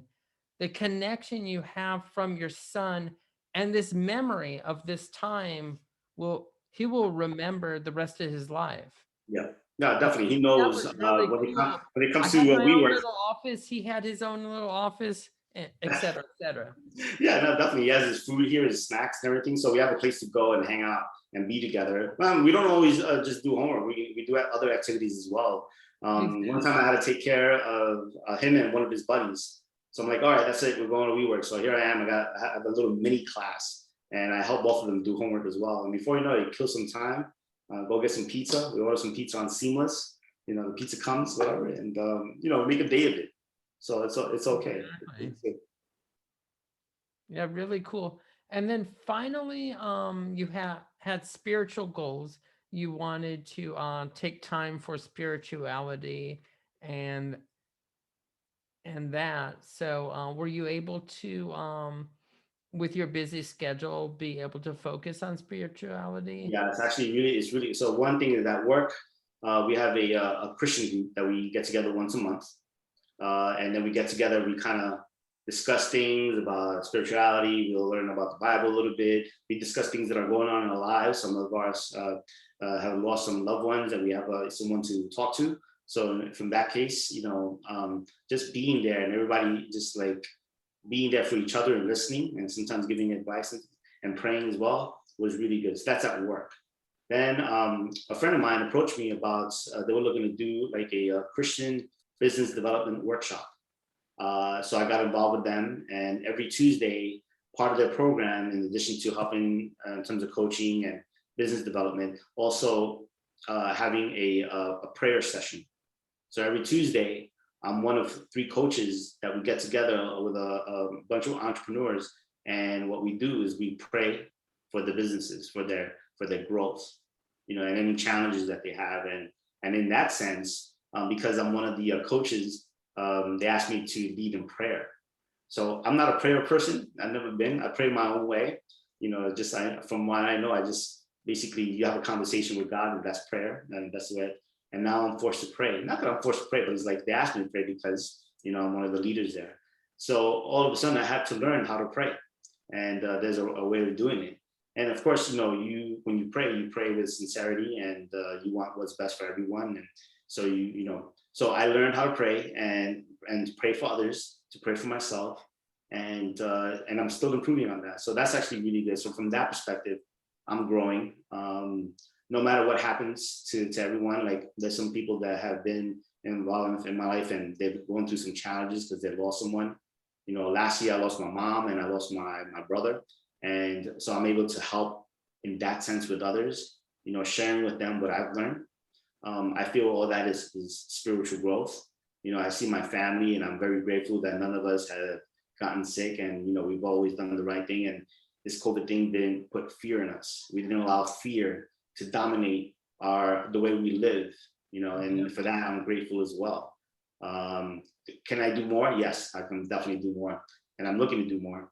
the connection you have from your son and this memory of this time he will remember the rest of his life. Yeah, no, definitely. He That knows was really when cool. it comes I to had my own WeWork. little office. He had his own little office, et cetera, et cetera. Yeah, no, definitely. He has his food here, his snacks and everything. So we have a place to go and hang out and be together. We don't always just do homework. We do other activities as well. One time I had to take care of him and one of his buddies. So I'm like, all right, that's it. We're going to WeWork. So here I am. I have a little mini class, and I help both of them do homework as well. And before you know it, kill some time, go get some pizza. We order some pizza on Seamless. You know, the pizza comes, whatever, and you know, make a day of it. So it's okay. Exactly. Yeah, really cool. And then finally, you had spiritual goals. You wanted to take time for spirituality and that. So were you able to, with your busy schedule, be able to focus on spirituality? Yeah, it's really, so one thing is at work, we have a Christian group that we get together once a month. And then we get together, we kind of discuss things about spirituality. We'll learn about the Bible a little bit. We discuss things that are going on in our lives. Some of us have lost some loved ones, and we have someone to talk to. So from that case, just being there and everybody just like being there for each other and listening, and sometimes giving advice and praying as well was really good. So that's at work. Then a friend of mine approached me about they were looking to do like a Christian business development workshop. So I got involved with them, and every Tuesday, part of their program, in addition to helping in terms of coaching and business development, also having a prayer session. So every Tuesday, I'm one of 3 coaches that we get together with a bunch of entrepreneurs, and what we do is we pray for the businesses, for their growth, and any challenges that they have, and in that sense, because I'm one of the coaches, they asked me to lead in prayer. So I'm not a prayer person. I've never been. I pray my own way. From what I know, I just basically you have a conversation with God, and that's prayer, and that's it. And now I'm forced to pray. Not that I'm forced to pray, but it's like they asked me to pray because I'm one of the leaders there. So all of a sudden, I had to learn how to pray, and there's a way of doing it. And of course, when you pray with sincerity, and you want what's best for everyone. And so so I learned how to pray and pray for others, to pray for myself, and I'm still improving on that. So that's actually really good. So from that perspective, I'm growing. No matter what happens to everyone, like there's some people that have been involved in my life, and they've gone through some challenges because they lost someone. Last year I lost my mom, and I lost my brother. And so I'm able to help in that sense with others, sharing with them what I've learned. I feel all that is spiritual growth. I see my family, and I'm very grateful that none of us have gotten sick, and we've always done the right thing. And this COVID thing didn't put fear in us. We didn't allow fear to dominate the way we live. And for that I'm grateful as well. Can I do more? Yes, I can definitely do more, and I'm looking to do more.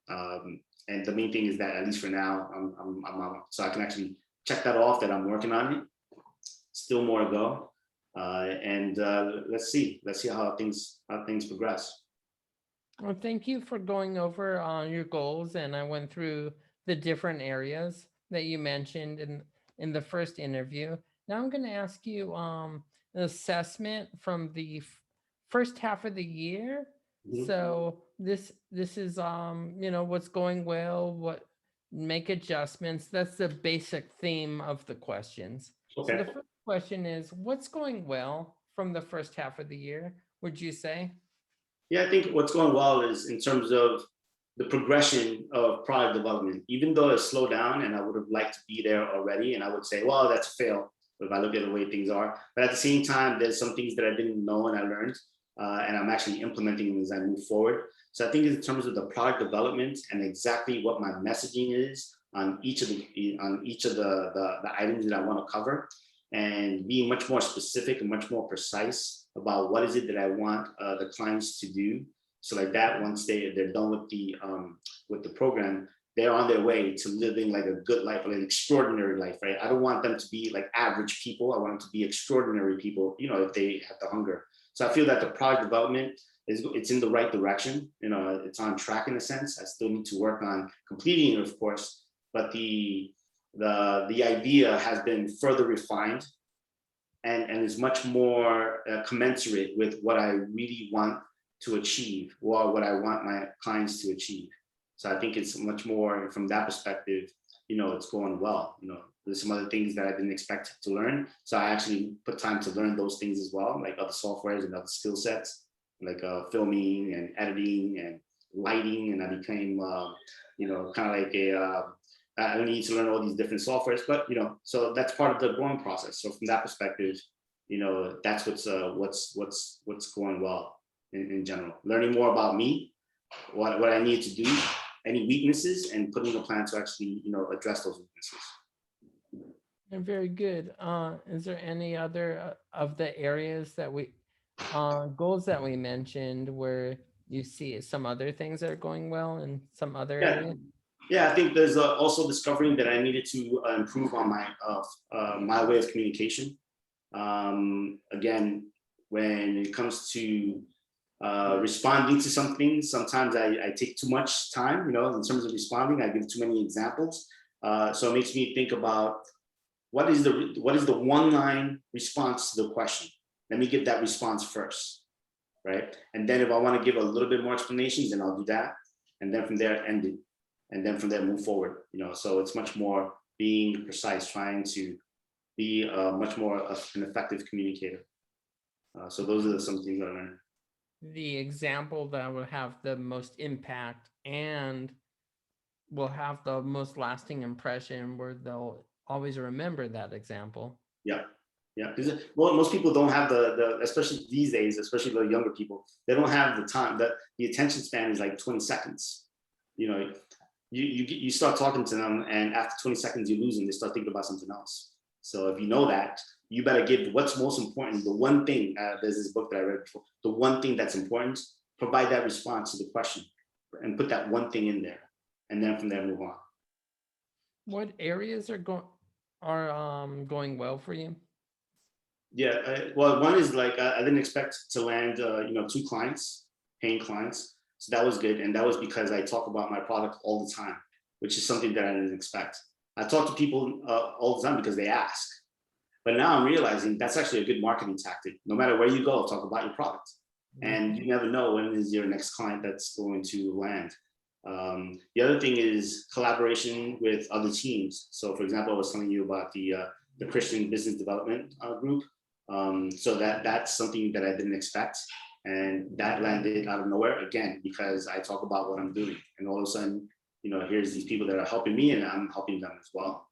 And the main thing is that, at least for now, I'm so I can actually check that off, that I'm working on it. Still more to go, and let's see how things progress. Well, thank you for going over your goals, and I went through the different areas that you mentioned in the first interview. Now I'm going to ask you an assessment from the first half of the year. Mhm. So this is what's going well, what make adjustments. That's the basic theme of the questions. So Okay. the first question is, what's going well from the first half of the year, would you say? Yeah, I think what's going well is in terms of the progression of product development. Even though it's slowed down, and I would have liked to be there already, and I would say, well, that's a fail if I look at the way things are. But at the same time, there's some things that I didn't know and I learned, and I'm actually implementing them as I move forward. So I think in terms of the product development and exactly what my messaging is on each of the items that I want to cover, and being much more specific and much more precise about what is it that I want the clients to do. So like that, once they're done with the program, they're on their way to living like a good life, like an extraordinary life, right? I don't want them to be like average people. I want them to be extraordinary people, if they have the hunger. So I feel that the product development it's in the right direction. It's on track in a sense. I still need to work on completing it, of course, but the idea has been further refined, and is much more commensurate with what I really want to achieve, or what I want my clients to achieve. So I think it's much more from that perspective, it's going well. There's some other things that I didn't expect to learn. So I actually put time to learn those things as well, like other softwares and other skill sets, like filming and editing and lighting. And I became, kind of like I need to learn all these different softwares, but so that's part of the growing process. So from that perspective, that's what's going well in general. Learning more about me, what I need to do, any weaknesses, and putting a plan to actually address those weaknesses. And very good. Is there any other of the areas that goals that we mentioned where you see some other things that are going well in some other Yeah. areas? Yeah, I think there's also discovering that I needed to improve on my way of communication. Again, when it comes to responding to something. Sometimes I take too much time, in terms of responding. I give too many examples. So it makes me think about what is the one line response to the question. Let me give that response first, right? And then if I want to give a little bit more explanations, then I'll do that. And then from there, end it. And then from there, move forward. So it's much more being precise, trying to be much more of an effective communicator. So those are some things I learned. The example that will have the most impact and will have the most lasting impression, where they'll always remember that example. Yeah. Because most people don't have the especially these days, especially the younger people, they don't have the time. The attention span is like 20 seconds. You start talking to them, and after 20 seconds you lose them. They start thinking about something else. So if you know that, you better give what's most important. The one thing, there's this book that I read before, the one thing that's important, provide that response to the question and put that one thing in there. And then from there, move on. What areas are going well for you? Yeah, well, one is like I didn't expect to land, 2 clients, paying clients. So that was good. And that was because I talk about my product all the time, which is something that I didn't expect. I talk to people all the time because they ask. But now I'm realizing that's actually a good marketing tactic. No matter where you go, talk about your product. And you never know when is your next client that's going to land. The other thing is collaboration with other teams. So for example, I was telling you about the Christian Business Development Group. So that's something that I didn't expect. And that landed out of nowhere again, because I talk about what I'm doing. And all of a sudden, here's these people that are helping me and I'm helping them as well.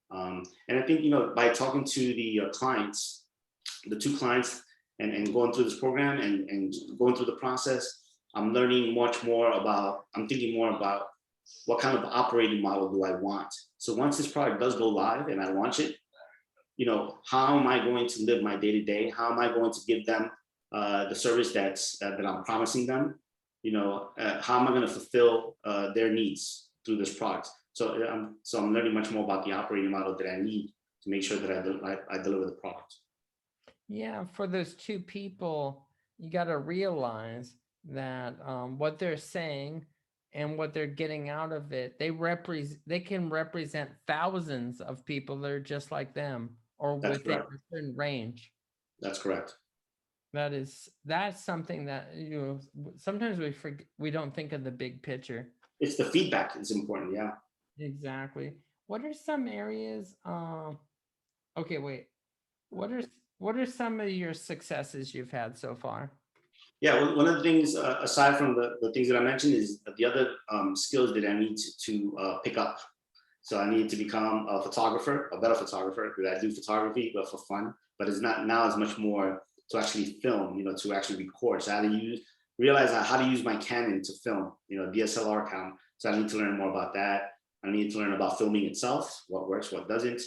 And I think, by talking to the clients, the 2 clients, and going through this program and going through the process, I'm learning much more about, I'm thinking more about what kind of operating model do I want? So once this product does go live and I launch it, how am I going to live my day-to-day? How am I going to give them the service that I'm promising them? How am I going to fulfill their needs through this product? So I'm learning much more about the operating model that I need to make sure that I deliver the product. Yeah, for those 2 people, you got to realize that what they're saying and what they're getting out of it, they can represent thousands of people that are just like them, or That's within correct. a certain range. That's correct. That's something that sometimes we don't think of the big picture. It's the feedback is important. Yeah. Exactly. What are some areas? Okay, wait. What are some of your successes you've had so far? Yeah, one of the things, aside from the things that I mentioned, is the other skills that I need to pick up. So I need to become a photographer, a better photographer, because I do photography, but for fun. But it's not now as much more to actually film, to actually record. So I had to realize how to use my Canon to film, DSLR cam. So I need to learn more about that. I need to learn about filming itself, what works, what doesn't.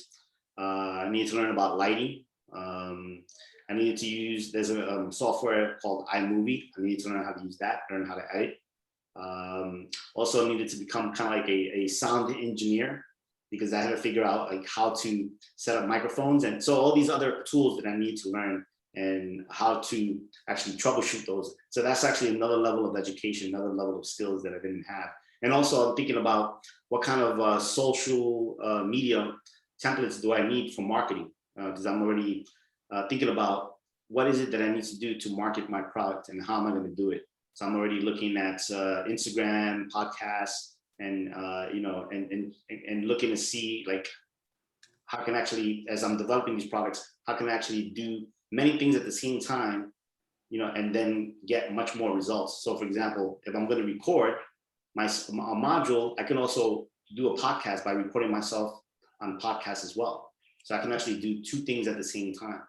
I need to learn about lighting. I needed to use, there's a software called iMovie. I needed to learn how to use that, learn how to edit. Also needed to become kind of like a sound engineer, because I had to figure out like how to set up microphones. And so all these other tools that I need to learn and how to actually troubleshoot those. So that's actually another level of education, another level of skills that I didn't have. And also I'm thinking about what kind of social media templates do I need for marketing? Because I'm already thinking about what is it that I need to do to market my product and how am I going to do it? So I'm already looking at Instagram, podcasts, and and looking to see like how can actually, as I'm developing these products, how can I actually do many things at the same time, and then get much more results. So for example, if I'm going to record a module, I can also do a podcast by recording myself on podcasts as well. So I can actually do 2 things at the same time,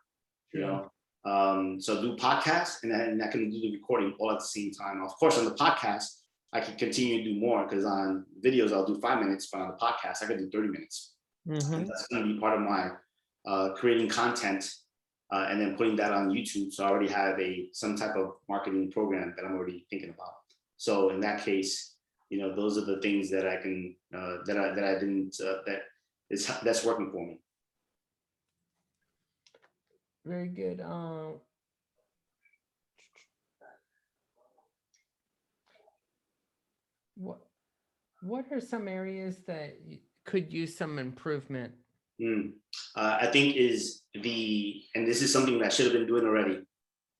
so do podcasts and then I can do the recording all at the same time. Of course, on the podcast, I can continue to do more, because on videos, I'll do 5 minutes, but on the podcast, I can do 30 minutes. And that's going to be part of my creating content and then putting that on YouTube. So I already have some type of marketing program that I'm already thinking about. So in that case, those are the things that I can, that's working for me. Very good. what are some areas that could use some improvement? I think and this is something that I should have been doing already.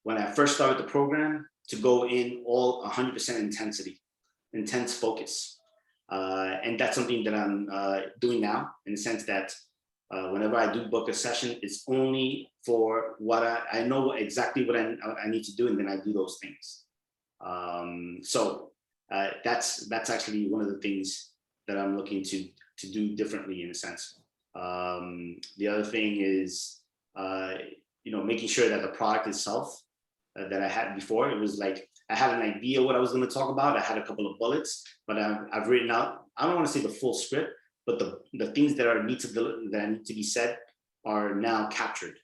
When I first started the program, to go in all 100% intense focus. And that's something that I'm doing now, in the sense that whenever I do book a session, it's only for what I know exactly what I need to do, and then I do those things. So that's actually one of the things that I'm looking to do differently, in a sense. The other thing is, making sure that the product itself that I had before, it was like I had an idea what I was going to talk about. I had a couple of bullets, but I've written out, I don't want to say the full script, but the things that need to be said are now captured,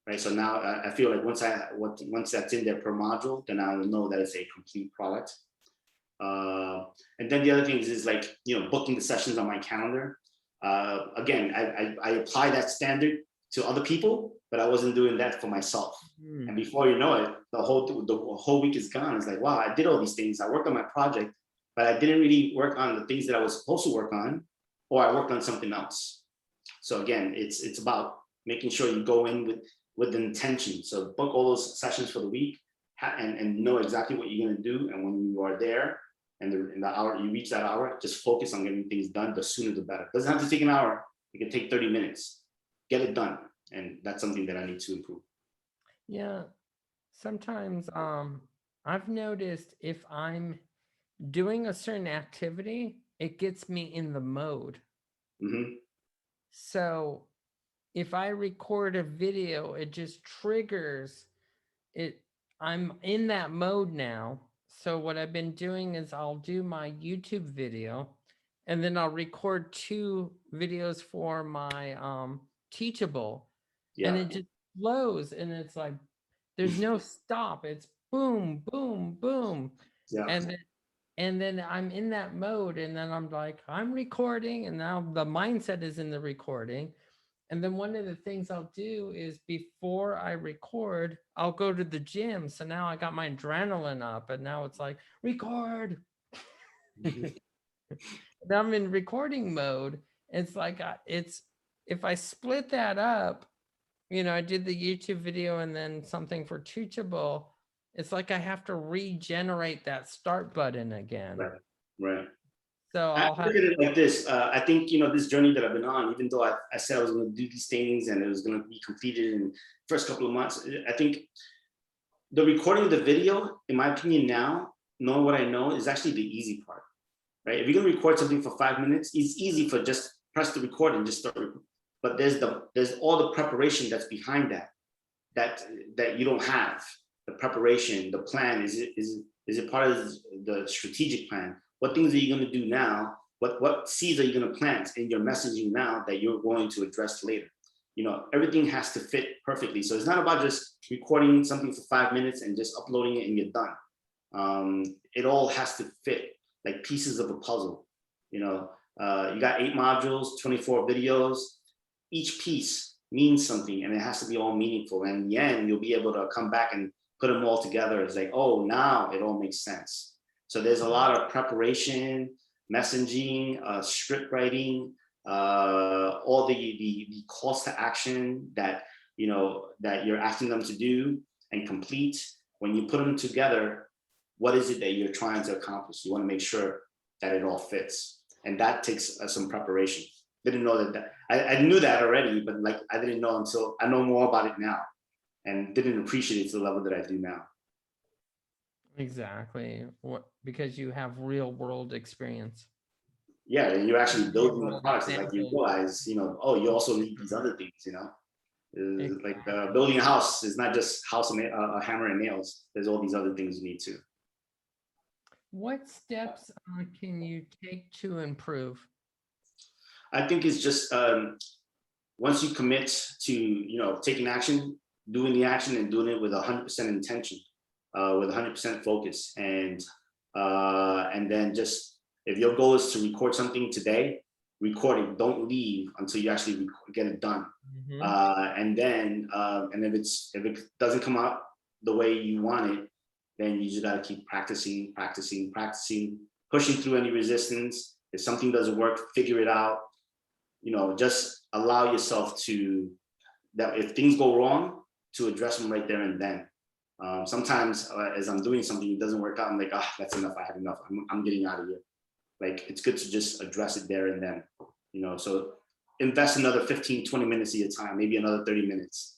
right? So now I feel like once that's in there per module, then I will know that it's a complete product. And then the other thing is like, booking the sessions on my calendar. Again, I apply that standard to other people, but I wasn't doing that for myself. And before you know it, the whole week is gone. It's like, wow, I did all these things. I worked on my project, but I didn't really work on the things that I was supposed to work on, or I worked on something else. So again, it's about making sure you go in with an intention. So book all those sessions for the week, and know exactly what you're going to do. And when you are there, and in the hour you reach that hour, just focus on getting things done. The sooner the better. It doesn't have to take an hour. It can take 30 minutes. Get it done. And that's something that I need to improve. Yeah, sometimes I've noticed if I'm doing a certain activity, it gets me in the mode. Mm-hmm. So if I record a video, it just triggers it. I'm in that mode now. So what I've been doing is I'll do my YouTube video, and then I'll record 2 videos for my teachable, and Yeah. it just flows, and it's like there's no stop. It's boom, boom, boom. Yeah. And then I'm in that mode, and then I'm like, I'm recording, and now the mindset is in the recording. And then one of the things I'll do is before I record, I'll go to the gym. So now I got my adrenaline up, and now it's like record. Now I'm in recording mode. It's like it's if I split that up, I did the YouTube video and then something for Teachable. It's like I have to regenerate that start button again. Right. Right. So I I'll have look at it like this. I think, this journey that I've been on, even though I said I was going to do these things and it was going to be completed in the first couple of months, I think the recording of the video, in my opinion now, knowing what I know, is actually the easy part, right? If you're going to record something for 5 minutes, it's easy for just press the record and just start. But there's all the preparation that's behind that you don't have. The preparation, the plan, is it part of the strategic plan? What things are you going to do now? What seeds are you going to plant in your messaging now that you're going to address later? Everything has to fit perfectly. So it's not about just recording something for 5 minutes and just uploading it and you're done. It all has to fit like pieces of a puzzle. You got 8 modules, 24 videos. Each piece means something, and it has to be all meaningful. And in the end, you'll be able to come back and put them all together. It's like, oh, now it all makes sense. So there's a lot of preparation, messaging, script writing, all the calls to action that that you're asking them to do and complete. When you put them together, what is it that you're trying to accomplish? You want to make sure that it all fits, and that takes some preparation. Didn't know that I knew that already, but like I didn't know until I know more about it now, and didn't appreciate it to the level that I do now. Exactly. Because you have real world experience. Yeah, and you're actually building the products. It's like you realize, oh, you also need these other things. Exactly. Like building a house is not just a hammer and nails. There's all these other things you need to. What steps can you take to improve? I think it's just once you commit to taking action, doing the action, and doing it with 100% intention, with 100% focus, and then just if your goal is to record something today, record it. Don't leave until you actually get it done. And then if it doesn't come out the way you want it, then you just gotta keep practicing, pushing through any resistance, If something doesn't work, figure it out. Just allow yourself to, that if things go wrong, to address them right there and then. Sometimes as I'm doing something, it doesn't work out. I'm like, that's enough. I had enough. I'm getting out of here. Like, it's good to just address it there and then, so invest another 15, 20 minutes of your time, maybe another 30 minutes.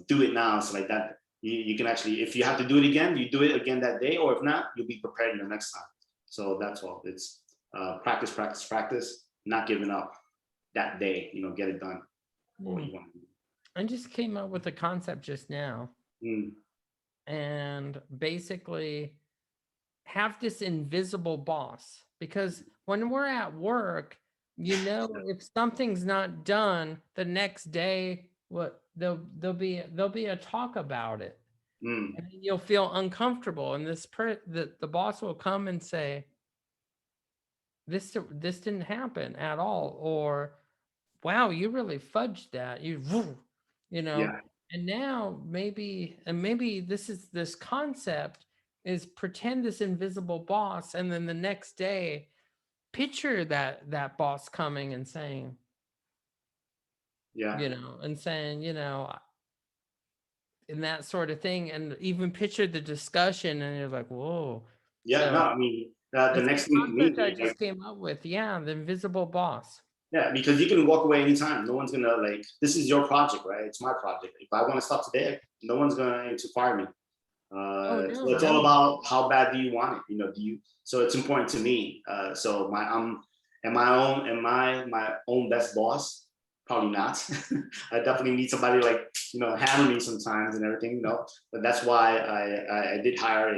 Do it now. So like that, you can actually, if you have to do it again, you do it again that day, or if not, you'll be prepared the next time. So that's all. It's practice, practice, practice, not giving up that day, get it done. What you want to do. I just came up with a concept just now. And basically have this invisible boss, because when we're at work, if something's not done the next day, there'll be a talk about it. And you'll feel uncomfortable, and the boss will come and say, this didn't happen at all, or wow, you really fudged that, Yeah. and now maybe this concept is pretend this invisible boss, and then the next day picture that boss coming and saying, Yeah. and saying, and that sort of thing, and even picture the discussion, and you're like, whoa. Yeah. So No, I mean, the next thing for me, I just came up with, the invisible boss. yeah, because you can walk away anytime. No one's gonna, like, this is your project, right? It's my project. If I want to stop today, no one's going to fire me. So it's all about how bad do you want it? Do you? So it's important to me. So my own best boss? Probably not. I definitely need somebody like handle me sometimes and everything. But that's why I did hire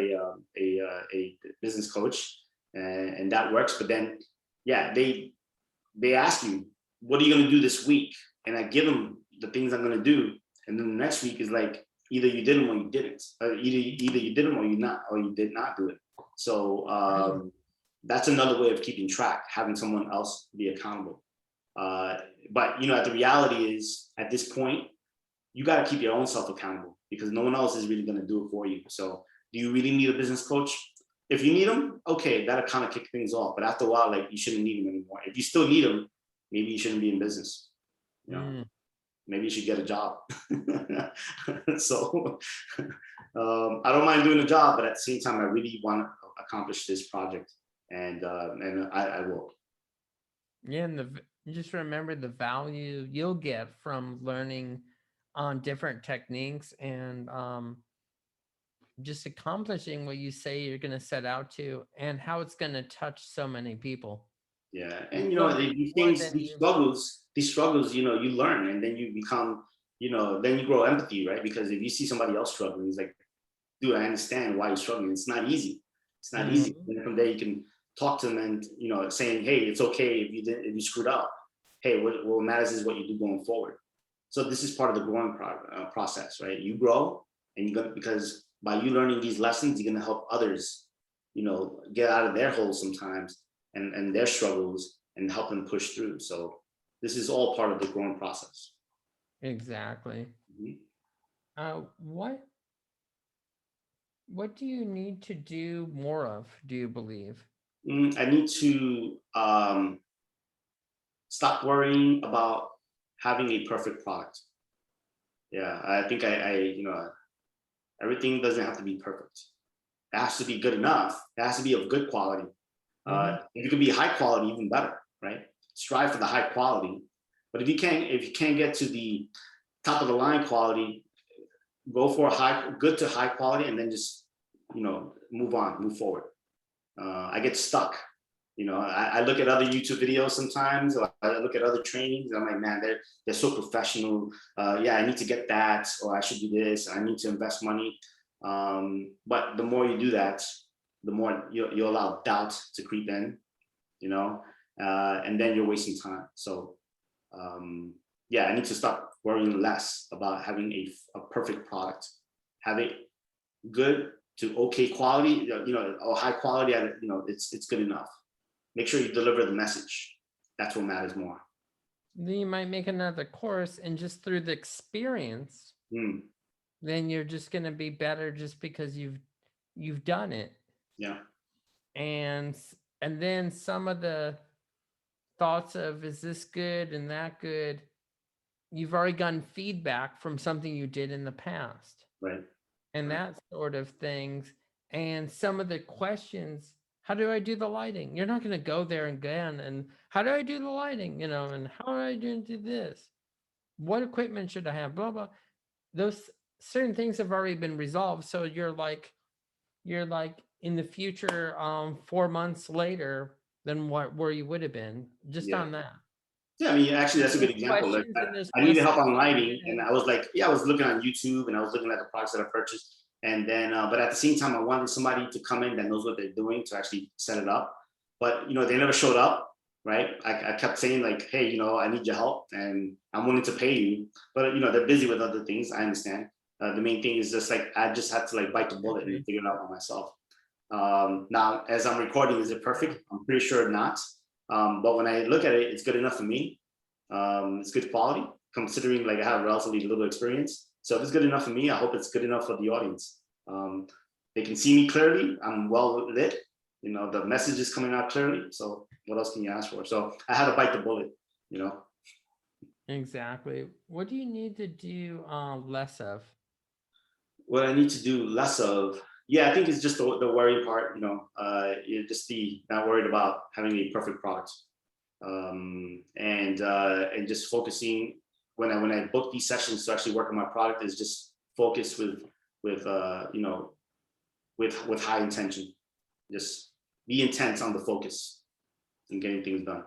a business coach, and that works. But then, yeah, they ask you, what are you going to do this week? And I give them the things I'm going to do. And then the next week is like, either you did them or you didn't. Either you did them or you did not do it. So that's another way of keeping track, having someone else be accountable. But the reality is, at this point, you got to keep your own self accountable, because no one else is really going to do it for you. So do you really need a business coach? If you need them, okay, that'll kind of kick things off. But after a while, like, you shouldn't need them anymore. If you still need them, maybe you shouldn't be in business. Maybe you should get a job. So I don't mind doing a job, but at the same time, I really want to accomplish this project, and I will. Yeah, and just remember the value you'll get from learning on different techniques, and just accomplishing what you say you're going to set out to, and how it's going to touch so many people. Yeah, and these struggles, you learn, and then you become, then you grow empathy, right? Because if you see somebody else struggling, it's like, dude, I understand why you're struggling. It's not easy. It's not easy. And from there, you can talk to them, and saying, hey, it's okay if you screwed up. Hey, what matters is what you do going forward. So this is part of the growing process, right? You grow, and because by you learning these lessons, you're gonna help others, get out of their holes sometimes, and their struggles, and help them push through. So this is all part of the growing process. Exactly. What do you need to do more of, do you believe? I need to stop worrying about having a perfect product. Yeah, I think everything doesn't have to be perfect. It has to be good enough. It has to be of good quality. If it could be high quality, even better, right? Strive for the high quality. But if you can't get to the top of the line quality, go for good to high quality, and then just move forward. I get stuck. I look at other YouTube videos sometimes, or I look at other trainings, and I'm like, man, they're so professional. Yeah, I need to get that, or I should do this. I need to invest money. But the more you do that, the more you allow doubt to creep in, and then you're wasting time. So yeah, I need to stop worrying less about having a perfect product. Have it good to okay quality, or high quality. It's good enough. Make sure you deliver the message. That's what matters more. Then you might make another course, and just through the experience, then you're just going to be better, just because you've done it. Yeah. And then some of the thoughts of, is this good and that good? You've already gotten feedback from something you did in the past Right. and that sort of things. And some of the questions, how do I do the lighting? You're not going to go there again and how do I do the lighting? And how do I do this? What equipment should I have? Blah, blah. Those certain things have already been resolved. So you're like in the future, 4 months later than where you would have been just Yeah. on that. Yeah, I mean, actually, that's a good There's example. Like, questions and there's I needed help questions. on lighting, and I was like, yeah, I was looking on YouTube, and I was looking at the products that I purchased, and then, but at the same time, I wanted somebody to come in that knows what they're doing to actually set it up. But they never showed up, right? I kept saying like, hey, I need your help, and I'm willing to pay you, but they're busy with other things. I understand. The main thing is just like I just had to like bite the bullet and figure it out by myself. Now, as I'm recording, is it perfect? I'm pretty sure not. But when I look at it, it's good enough for me. It's good quality, considering like I have relatively little experience. So if it's good enough for me, I hope it's good enough for the audience. They can see me clearly. I'm well lit. The message is coming out clearly. So what else can you ask for? So I had to bite the bullet. Exactly. What do you need to do less of? What I need to do less of, yeah, I think it's just the worry part. You're just not worried about having a perfect product. And just focusing when I book these sessions to actually work on my product is just focus with with high intention. Just be intense on the focus and getting things done.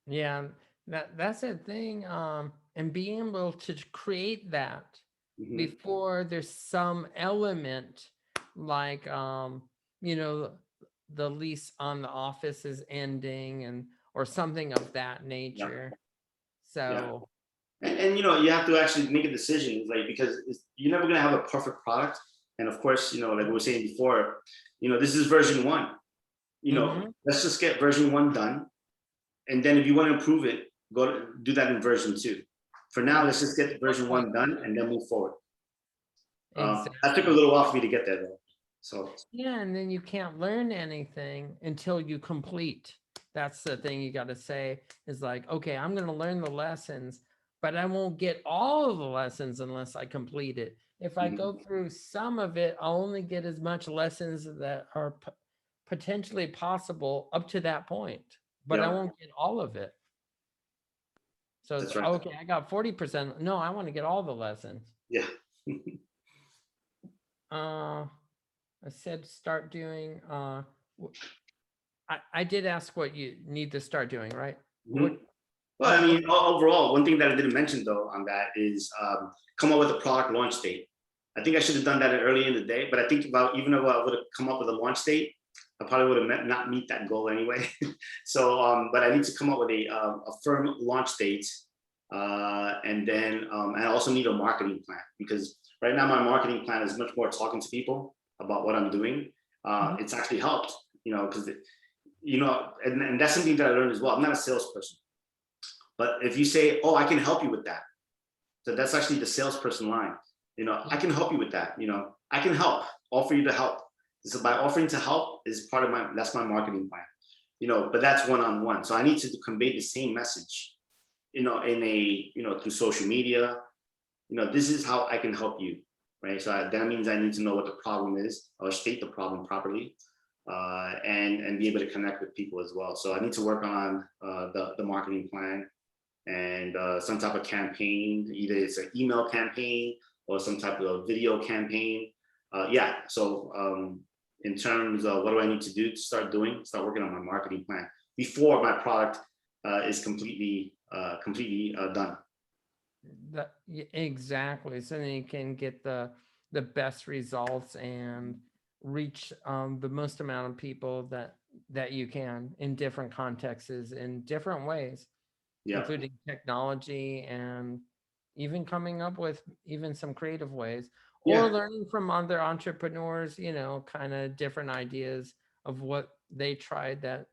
Yeah, that's a thing. And being able to create that Mm-hmm. before there's some element like you know, the lease on the office is ending and or something of that Yeah, nature. yeah. So And you have to actually make a decision, like, because you're never gonna have a perfect product. And of course, like we were saying before, this is version 1. mhm, Let's just get version 1 done, and then if you want to improve it, go do that in version 2. For now, let's just get version 1 done 1.2. and then move forward. That took a Exactly. little while for me to get there though. So Yeah, and then you can't learn anything until you complete. That's the thing you got to say is like, okay, I'm going to learn the lessons, but I won't get all of the lessons unless I complete it. If I mhm. go through some of it, I'll only get as much lessons that are potentially possible up to that point, but I Yeah, won't get all of it. So it's that's right. okay, I got 40%. No, I want to get all the lessons. Yeah. I said start doing I did ask what you need to start doing, right? What Mhm. Well, I what mean, overall, one thing that I didn't mention though on that is come up with a product launch date. I think I should have done that early in the day, but I think about even if I would have come up with a launch date, I probably would have not meet that goal anyway. So, but I need to come up with a firm launch date, and then I also need a marketing plan, because right now my marketing plan is much more talking to people about what I'm doing. Mhm. It's actually helped, because and that's something that I learned as well. I'm not a salesperson. But if you say, oh, I can help you with that. So that's actually the salesperson line. I can help you with that. I can help, offer you to help. So by offering to help is part of that's my marketing plan. But that's one-on-one. So I need to convey the same message, through social media. This is how I can help you, right? So that means I need to know what the problem is, or state the problem properly, and be able to connect with people as well. So I need to work on the marketing plan, and some type of campaign. Either it's an email campaign or some type of video campaign. Yeah. So in terms of what do I need to do to start working on my marketing plan before my product is completely done. Exactly. So then you can get the best results and reach the most amount of people that you can in different contexts in different ways, Yeah. including technology and even coming up with even some creative ways or Yeah. learning from other entrepreneurs, kind of different ideas of what they tried that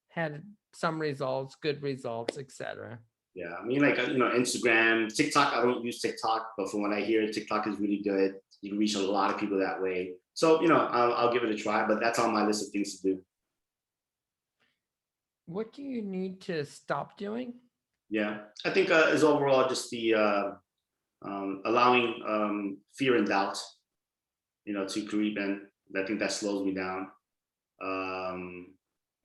had some results, good results, etc. Yeah, I mean, like, Instagram, TikTok. I don't use TikTok, but from what I hear, TikTok is really good. You can reach a lot of people that way. So, I'll give it a try. But that's on my list of things to do. What do you need to stop doing? Yeah, I think is overall just the allowing fear and doubt, to creep in. I think that slows me down. Um,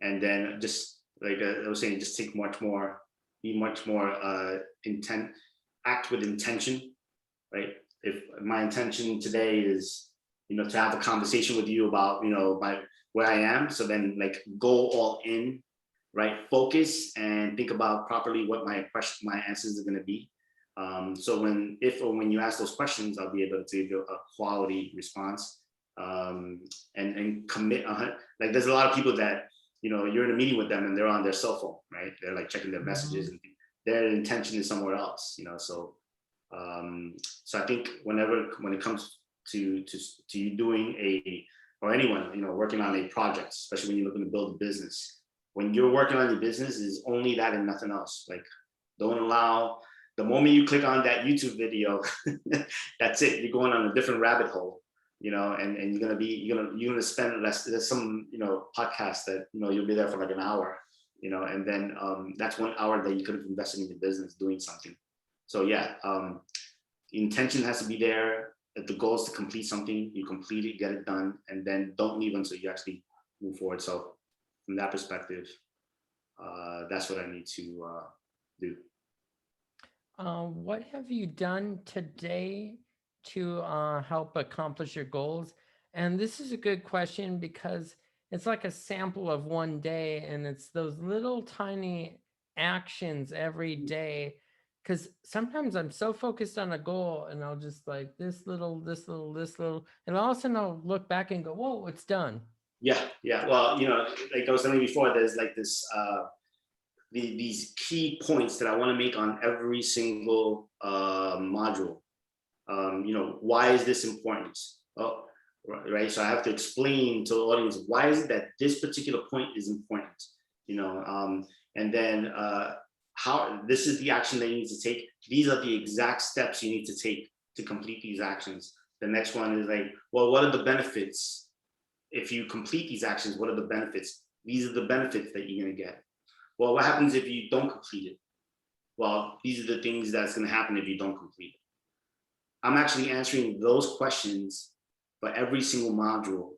and then just like I was saying, just take much more, be much more intent, act with intention, right? If my intention today is, to have a conversation with you about, my where I am, so then like go all in, right? Focus and think about properly what my answers are going to be. So if or when you ask those questions, I'll be able to give you a quality response, and commit. Like there's a lot of people that you're in a meeting with them and they're on their cell phone, right? They're like checking their messages Mhm. and their intention is somewhere else, so I think when it comes to you doing or anyone working on a project, especially when you're looking to build a business, when you're working on your business is only that and nothing else. Like don't allow the moment you click on that YouTube video, that's it. You're going on a different rabbit hole, and you're gonna spend less. There's some podcast that you'll be there for like an hour, and then that's 1 hour that you could have invested in your business doing something. So yeah, intention has to be there. If the goal is to complete something, you complete it, get it done, and then don't leave until you actually move forward. So from that perspective, that's what I need to do. What have you done today to help accomplish your goals? And this is a good question because it's like a sample of one day, and it's those little tiny actions every day. Because sometimes I'm so focused on a goal, and I'll just like this little, this little, this little, and all of a sudden I'll look back and go, "Whoa, it's done." Yeah, yeah. Well, like I was telling you before, there's like this these key points that I want to make on every single module. Why is this important? Oh, right. So I have to explain to the audience why is it that this particular point is important. And then how this is the action that you need to take. These are the exact steps you need to take to complete these actions. The next one is like, well, what are the benefits? If you complete these actions, what are the benefits? These are the benefits that you're going to get. Well, what happens if you don't complete it? Well, these are the things that's going to happen if you don't complete it. I'm actually answering those questions for every single module.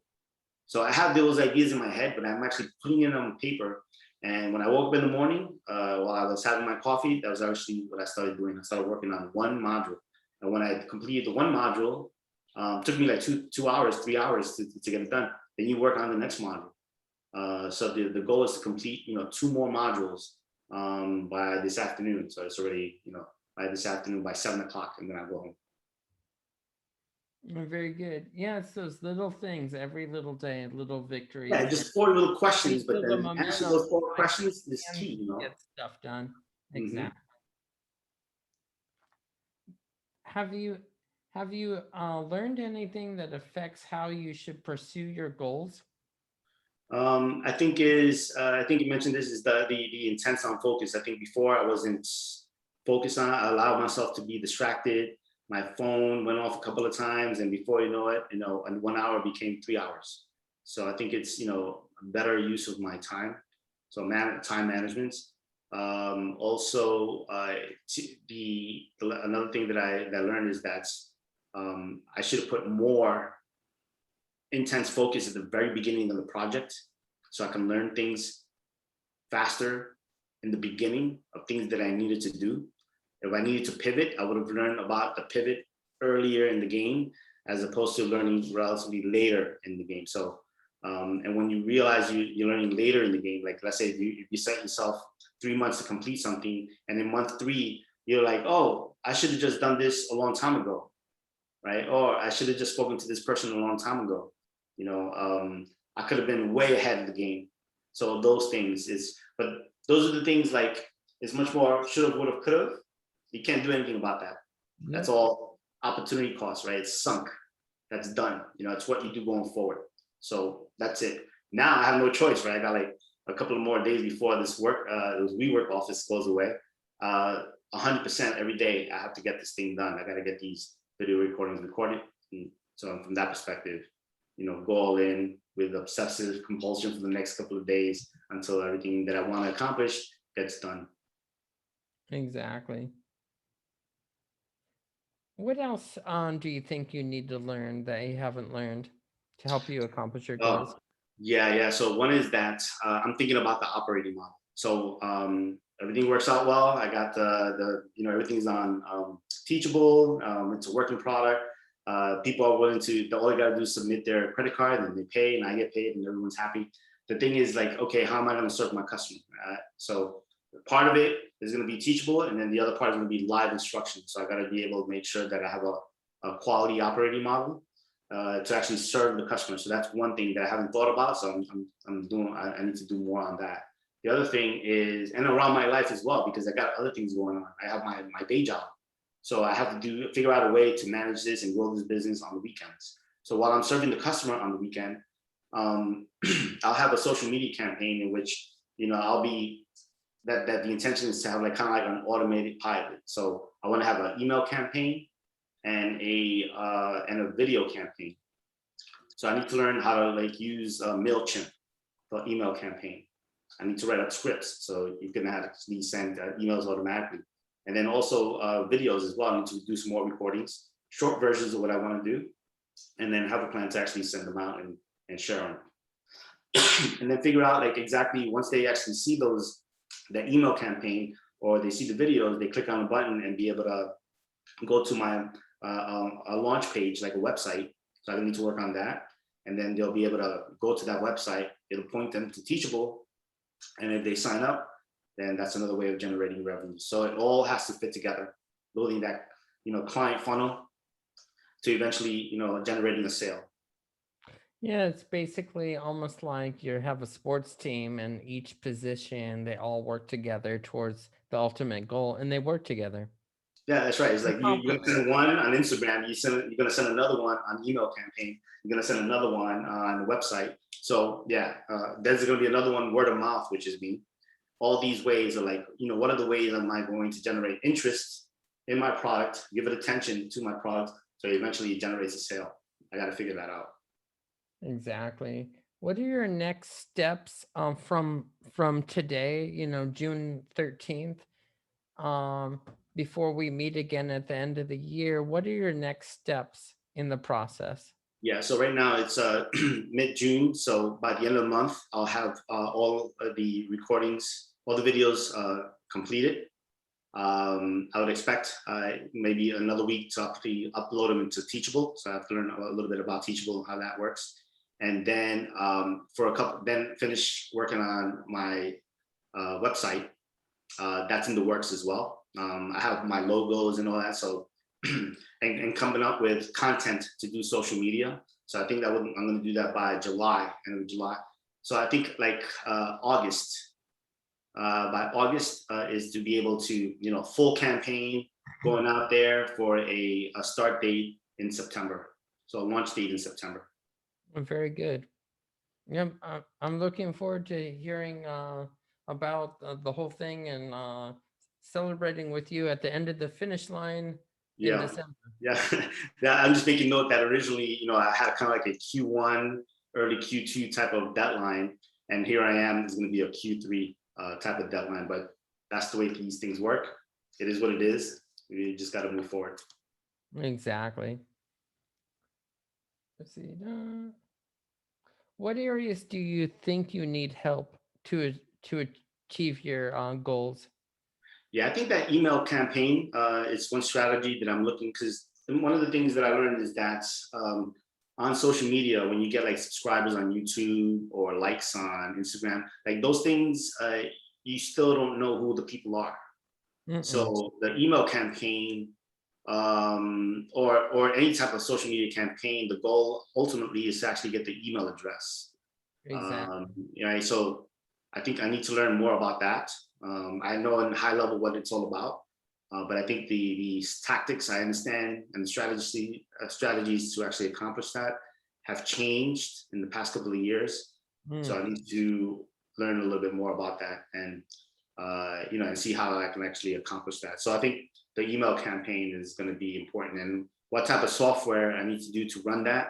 So I have those ideas in my head, but I'm actually putting it on paper. And when I woke up in the morning, while I was having my coffee, that was actually what I started doing. I started working on one module. And when I completed the one module, took me like 2 hours, 3 hours to get it done. Then you work on the next module. So the goal is to complete, 2 more modules by this afternoon. So it's already, by this afternoon by 7 o'clock, and then I go home. Very good. Yeah, it's those little things every little day, little Yeah, victories, and just 4 little we questions, but feel the then answer momentum those 4 questions is and key. get stuff done. Mhm. Exactly. Have you learned anything that affects how you should pursue your goals? I think you mentioned this is the intense on focus. I think before I wasn't focused on it. I allowed myself to be distracted. My phone went off a couple of times, and before you know it, and 1 hour became 3 hours. So I think it's a better use of my time. So time management. Also, another thing that I learned is that I should have put more intense focus at the very beginning of the project, so I can learn things faster in the beginning of things that I needed to do. If I needed to pivot, I would have learned about the pivot earlier in the game as opposed to learning relatively later in the game. So, and when you realize you're learning later in the game, like let's say if you set yourself 3 months to complete something, and in month 3, you're like, oh, I should have just done this a long time ago, right? Or I should have just spoken to this person a long time ago. I could have been way ahead of the game. So those things but those are the things like it's much more should have, would have, could have. You can't do anything about that. That's Yep. all opportunity cost, right? It's sunk. That's done. It's what you do going forward. So that's it. Now I have no choice, right? I got like a couple of more days before this WeWork office goes away. 100% every day I have to get this thing done. I got to get these video recordings recorded. And so from that perspective, go all in with obsessive compulsion for the next couple of days until everything that I want to accomplish gets done. Exactly. What else do you think you need to learn that you haven't learned to help you accomplish your Oh, goals? yeah. So one is that I'm thinking about the operating model. So everything works out well. I got everything's on Teachable. It's a working product. People are willing to. All you gotta do is submit their credit card, and they pay, and I get paid, and everyone's happy. The thing is, like, okay, how am I going to serve my customer? So part of it is going to be Teachable, and then the other part is going to be live instruction. So I got to be able to make sure that I have a quality operating model to actually serve the customer. So that's one thing that I haven't thought about. So I'm doing. I need to do more on that. The other thing is, and around my life as well, because I got other things going on. I have my day job, so I have to figure out a way to manage this and grow this business on the weekends. So while I'm serving the customer on the weekend, I'll have a social media campaign in which I'll be that the intention is to have like kind of like an automated pilot. So I want to have an email campaign and a video campaign. So I need to learn how to like use MailChimp for email campaign. I need to write up scripts so you can actually send emails automatically. And then also videos as well. I need to do some more recordings, short versions of what I want to do, and then have a plan to actually send them out and share them. And then figure out like exactly once they actually see that email campaign or they see the videos, they click on a button and be able to go to my a launch page, like a website. So I need to work on that. And then they'll be able to go to that website. It'll point them to Teachable. And if they sign up, then that's another way of generating revenue. So it all has to fit together, building that client funnel to eventually generating a sale. Yeah, it's basically almost like you have a sports team and each position, they all work together towards the ultimate goal and they work together. Yeah, that's right. It's like you're gonna Accomplish. send one on Instagram, you're gonna send another one on email campaign, you're gonna send another one on the website. So yeah, there's gonna be another one word of mouth, which is me. All these ways are like, what are the ways am I going to generate interest in my product, give it attention to my product, so eventually it generates a sale. I got to figure that out. Exactly. What are your next steps from today, June 13th, um, before we meet again at the end of the year? What are your next steps in the process? Yeah, so right now it's mid-June. So by the end of the month, I'll have all of the recordings, all the videos completed. I would expect maybe another week to upload them into Teachable. So I have to learn a little bit about Teachable, how that works. And then then finish working on my website. That's in the works as well. I have my logos and all that. So and coming up with content to do social media. So I think I'm going to do that by July, end of July. So I think like August, by August is to be able to, full campaign going out there for a start date in September. So a launch date in September. Very good. Yeah, I'm looking forward to hearing about the whole thing and celebrating with you at the end of the finish line in Yeah. December. Yeah. Yeah. I'm just making note that originally, I had kind of like a Q1, early Q2 type of deadline. And here I am, it's going to be a Q3 type of deadline, but that's the way these things work. It is what it is. We just got to move forward. Exactly. Let's see. What areas do you think you need help to achieve your goals? Yeah, I think that email campaign is one strategy that I'm looking, because one of the things that I learned is that on social media, when you get like subscribers on YouTube or likes on Instagram, like those things, you still don't know who the people are. Mm-mm. So the email campaign or any type of social media campaign, the goal ultimately is to actually get the email address. Exactly. So I think I need to learn more about that. I know in high level what it's all about, but I think the tactics I understand and the strategies to actually accomplish that have changed in the past couple of years. So I need to learn a little bit more about that and and see how I can actually accomplish that. So I think the email campaign is going to be important, and what type of software I need to do to run that.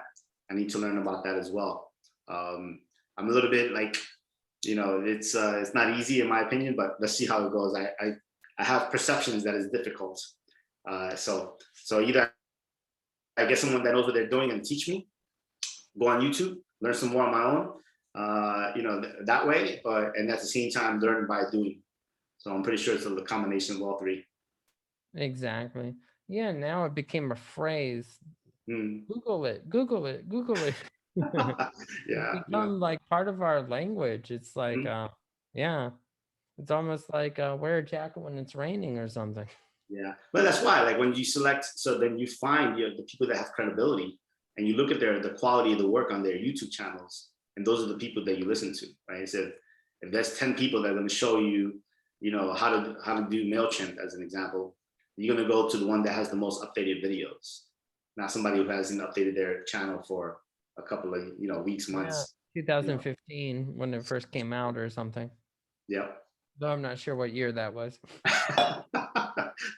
I need to learn about that as well. I'm a little bit like, it's not easy in my opinion, but let's see how it goes. I have perceptions that is difficult. So either I get someone that knows what they're doing and teach me, go on YouTube, learn some more on my own, that way, and at the same time learn by doing. So I'm pretty sure it's a combination of all three. Exactly. Yeah, now it became a phrase. Mm. Google it, Google it, Google it. It's Yeah, yeah. become like part of our language. It's like, Mhm. yeah, it's almost like wear a jacket when it's raining or something. Yeah, but that's why, like when you select, so then you find the people that have credibility, and you look at the quality of the work on their YouTube channels, and those are the people that you listen to, right? So if there's 10 people that are going to show you, how to do Mailchimp as an example, you're going to go to the one that has the most updated videos, not somebody who hasn't updated their channel for a couple of weeks, Yeah, months. You know, 2015 when it first came out or something. yeah, Though I'm not sure what year that was.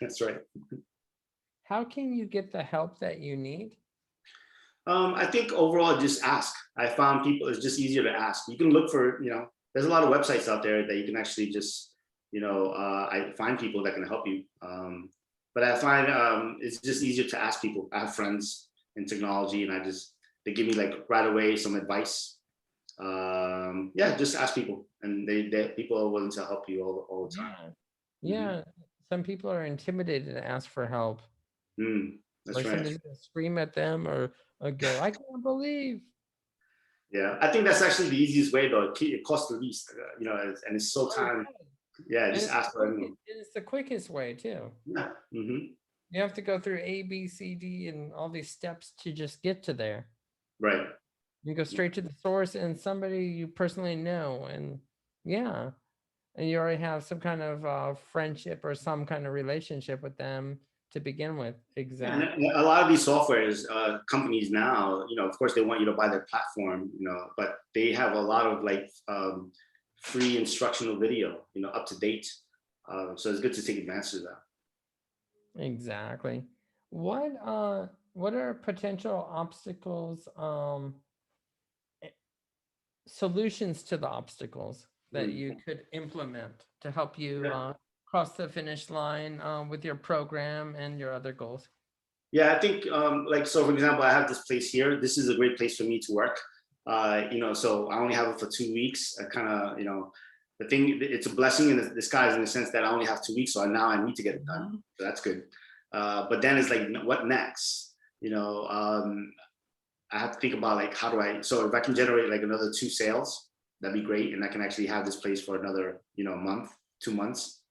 that's right. How can you get the help that you need? I think overall, just ask. I found people, it's just easier to ask. You can look for, there's a lot of websites out there that you can actually just, I find people that can help you. But I find it's just easier to ask people. I have friends in technology, and they give me like right away some advice. Yeah, just ask people, and people are willing to help you all the time. Yeah. Mhm. Yeah. Some people are intimidated to ask for help. Mm, that's Like right. somebody's gonna scream at them or go, I can't believe. Yeah, I think that's actually the easiest way though. It costs the least, and it's so Oh time. yeah. Yeah, And just ask for everyone. it's the quickest way too. Yeah. You have to go through A, B, C, D, and all these steps to just get to there. Right. You go straight to the source and somebody you personally know, and yeah, and you already have some kind of friendship or some kind of relationship with them to begin with. Yeah, and Exactly. a lot of these softwares companies now, of course, they want you to buy their platform, but they have a lot of like free instructional video, up to date. So it's good to take advantage of that. Exactly. What are potential obstacles, eh, solutions to the obstacles that Mm. you could implement to help you Yeah. cross the finish line with your program and your other goals? Yeah, I think like, so for example, I have this place here. This is a great place for me to work. So I only have it for 2 weeks. I kind of, the thing, it's a blessing in disguise in the sense that I only have 2 weeks, so now I need to get it done. Mhm. So that's good. But then it's like, what next? I have to think about like, how do I, so if I can generate like another 2 sales, that'd be great. And I can actually have this place for another, month, 2 months.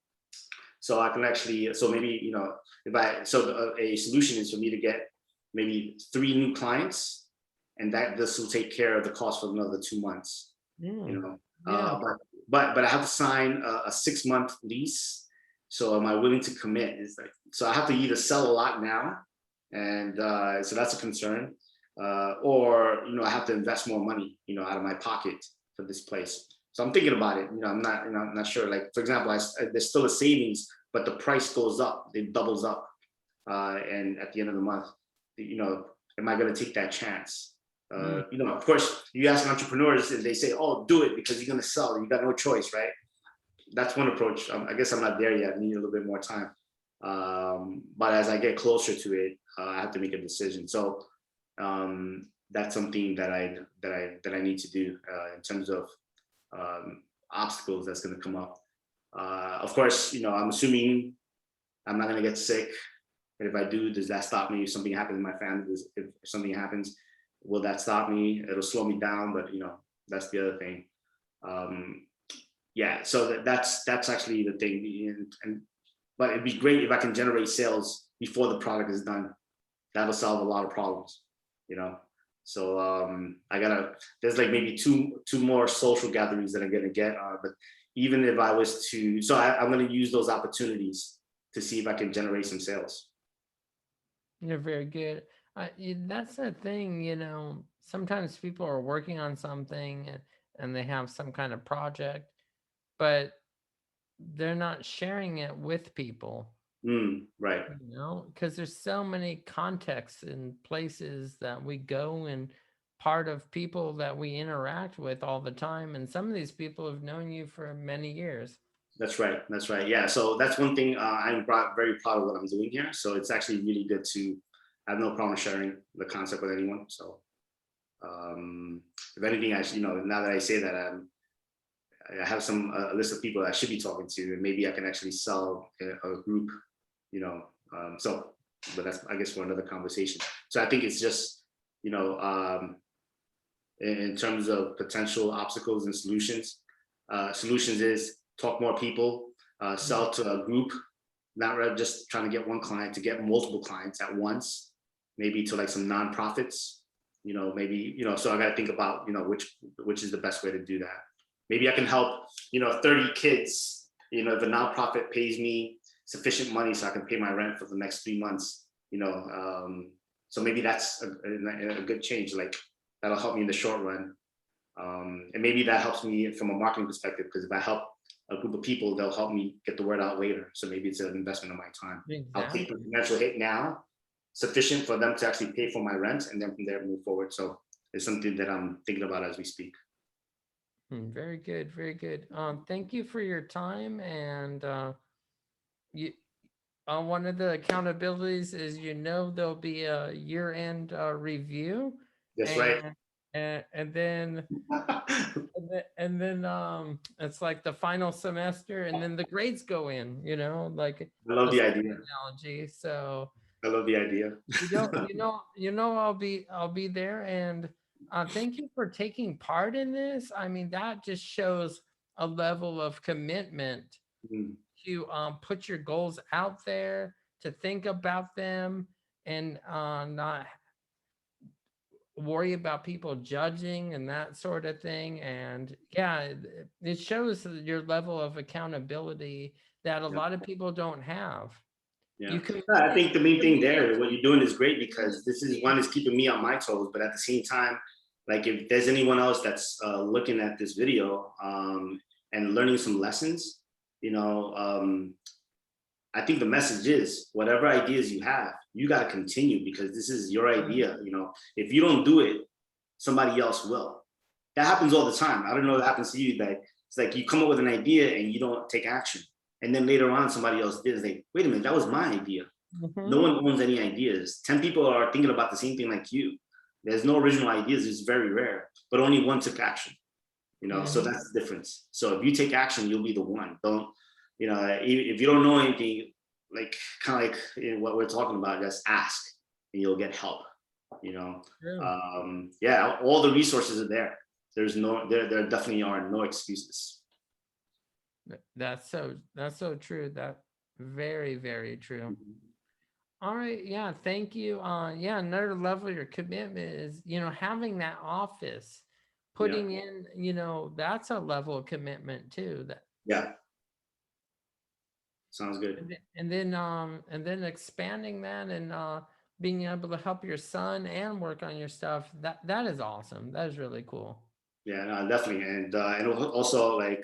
So I can actually, so maybe, a solution is for me to get maybe 3 new clients, and that this will take care of the cost for another 2 months, you Mm. know. Yeah. But I have to sign a 6 month lease. So am I willing to commit? Is like, so I have to either sell a lot now, and so that's a concern, or I have to invest more money, out of my pocket for this place. So I'm thinking about it. I'm not sure. Like for example, there's still a savings, but the price goes up. It doubles up, and at the end of the month, am I going to take that chance? Mm. Of course, you ask entrepreneurs and they say, "Oh, do it because you're going to sell. You got no choice, right?" That's one approach. I guess I'm not there yet. I need a little bit more time. But as I get closer to it, I have to make a decision. So that's something that I need to do in terms of obstacles that's going to come up. Of course, I'm assuming I'm not going to get sick. And if I do, does that stop me? If something happens in my family, if something happens, will that stop me? It'll slow me down, but that's the other thing. Um, yeah, so that's actually the thing. But it'd be great if I can generate sales before the product is done. That'll solve a lot of problems, you know. So there's like maybe two more social gatherings that I'm gonna get. But even if I was to, so I'm gonna use those opportunities to see if I can generate some sales. You're very good. That's the thing, sometimes people are working on something and they have some kind of project, but they're not sharing it with people, Right. because there's so many contexts and places that we go and part of people that we interact with all the time. And some of these people have known you for many years. That's right. That's right. Yeah. So that's one thing I'm very proud of what I'm doing here. So it's actually really good to I have no problem sharing the concept with anyone. So if anything, actually, now that I say that, I have some a list of people that I should be talking to, and maybe I can actually sell a group, so, but that's, I guess, for another conversation. So I think it's just, in terms of potential obstacles and solutions, solutions is talk more people, sell to a group, not just trying to get one client, to get multiple clients at once, maybe to like some nonprofits, maybe, so I got to think about, which is the best way to do that. Maybe I can help, 30 kids, if a nonprofit pays me sufficient money so I can pay my rent for the next 3 months, so maybe that's a good change. Like that'll help me in the short run. And maybe that helps me from a marketing perspective, because if I help a group of people, they'll help me get the word out later. So maybe it's an investment of my time. Exactly. I'll take the financial hit now, sufficient for them to actually pay for my rent, and then from there move forward. So it's something that I'm thinking about as we speak. Very good, very good. Thank you for your time. And you, one of the accountabilities is, there'll be a year-end review, That's right. and then it's like the final semester, and then the grades go in. Like I love a the school idea. analogy. So I love the idea. I'll be there. And thank you for taking part in this. I mean, that just shows a level of commitment Mm, to put your goals out there, to think about them, and not worry about people judging and that sort of thing. And yeah, it shows your level of accountability that a yeah. lot of people don't have. Yeah. You committed, I think the main thing there, what you're doing is great, you because this is one is keeping me on my toes, but at the same time, like if there's anyone else that's looking at this video and learning some lessons, I think the message is whatever ideas you have, you got to continue, because this is your idea. If you don't do it, somebody else will. That happens all the time. I don't know if it happens to you. That it's like you come up with an idea and you don't take action, and then later on somebody else did. It's like, wait a minute, that was my idea. No one owns any ideas. 10 people are thinking about the same thing like you. There's no original ideas. It's very rare, but only one took action. So that's the difference. So if you take action, you'll be the one. Don't, if you don't know anything, like kind of like what we're talking about, just ask and you'll get help. Yeah, all the resources are there. There definitely are no excuses. That's so true. That very, very true. All right. Yeah. Thank you. Yeah. Another level of your commitment is, having that office, putting in, that's a level of commitment too. Yeah. Sounds good. And then expanding that, and being able to help your son and work on your stuff. That is awesome. That is really cool. Yeah, no, definitely. And also, like,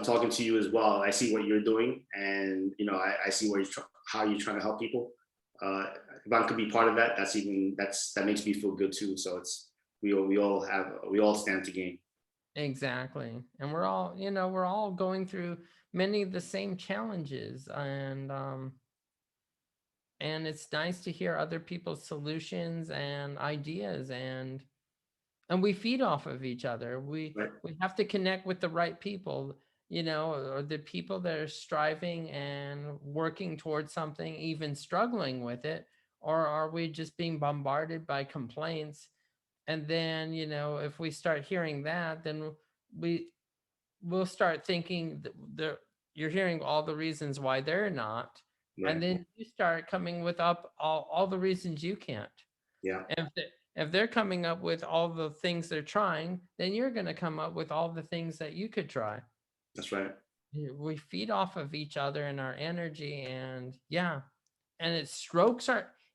talking to you as well, I see what you're doing, and I see how you're trying to help people. If I could be part of that, that makes me feel good too. So we all stand to gain. Exactly. And we're all going through many of the same challenges, and it's nice to hear other people's solutions and ideas, and we feed off of each other. We Right. we have to connect with the right people, or the people that are striving and working towards something, even struggling with it. Or are we just being bombarded by complaints? And then, if we start hearing that, then we'll start thinking that you're hearing all the reasons why they're not. Right. And then you start coming with all the reasons you can't. Yeah. And if they're coming up with all the things they're trying, then you're going to come up with all the things that you could try. That's right. We feed off of each other and our energy, and yeah. And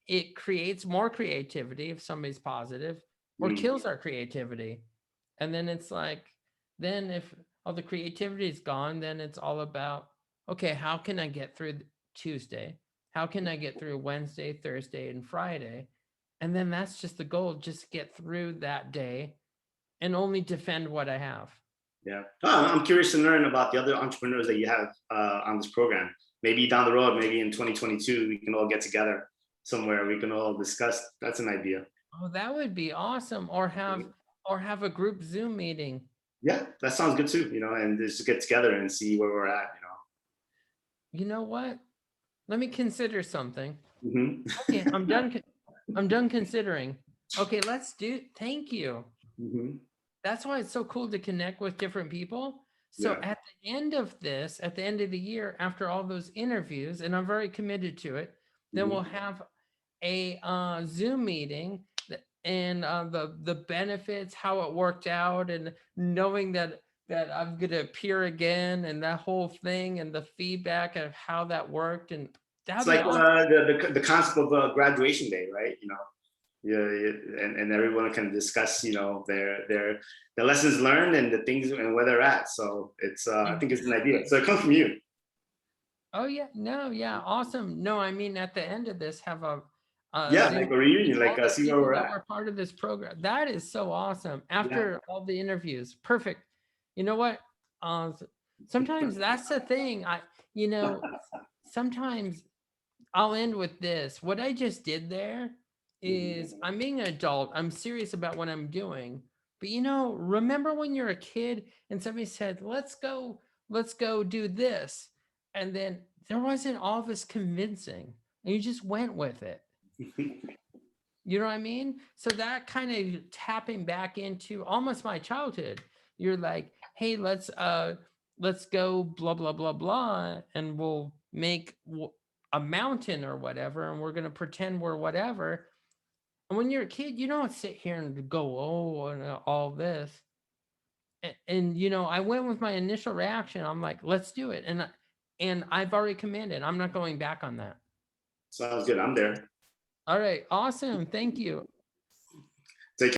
it creates more creativity if somebody's positive, or kills our creativity. And then it's like, then if all the creativity is gone, then it's all about, okay, how can I get through Tuesday? How can I get through Wednesday, Thursday, and Friday? And then that's just the goal, just get through that day and only defend what I have. Yeah. I'm curious to learn about the other entrepreneurs that you have on this program. Maybe down the road, maybe in 2022, we can all get together somewhere. We can all discuss. That's an idea. Oh, that would be awesome. Or have a group Zoom meeting. Yeah, that sounds good too. And just get together and see where we're at. You know what? Let me consider something. Hmm. Okay, I'm done. I'm done considering. Okay, thank you. Hmm. That's why it's so cool to connect with different people. So Yeah. at the end of this, at the end of the year, after all those interviews, and I'm very committed to it, then we'll Hmm. have a Zoom meeting and the benefits, how it worked out, and knowing that I'm gonna appear again, and that whole thing, and the feedback of how that worked, and It's that'd be like awesome. the concept of graduation day, right? Yeah, and everyone can discuss, their lessons learned and the things and where they're at. So it's I think it's an idea. Exactly. So it comes from you. Oh yeah, no, yeah, awesome. No, I mean at the end of this, have a Yeah, Zoom like a with reunion, like all the see where people we're that at. were part of this program. That is so awesome. Yeah. After all the interviews, perfect. You know what? Sometimes that's the thing. You know, sometimes I'll end with this. What I just did there is I'm being an adult. I'm serious about what I'm doing. But remember when you're a kid and somebody said, let's go do this. And then there wasn't all this convincing. And you just went with it. You know what I mean? So that kind of tapping back into almost my childhood. You're like, hey, let's go blah blah blah blah, and we'll make a mountain or whatever, and we're gonna pretend we're whatever. And when you're a kid, you don't sit here and go, oh, and all this. And I went with my initial reaction. I'm like, let's do it, and I've already commanded. I'm not going back on that. Sounds good. I'm there. All right, awesome. Thank you.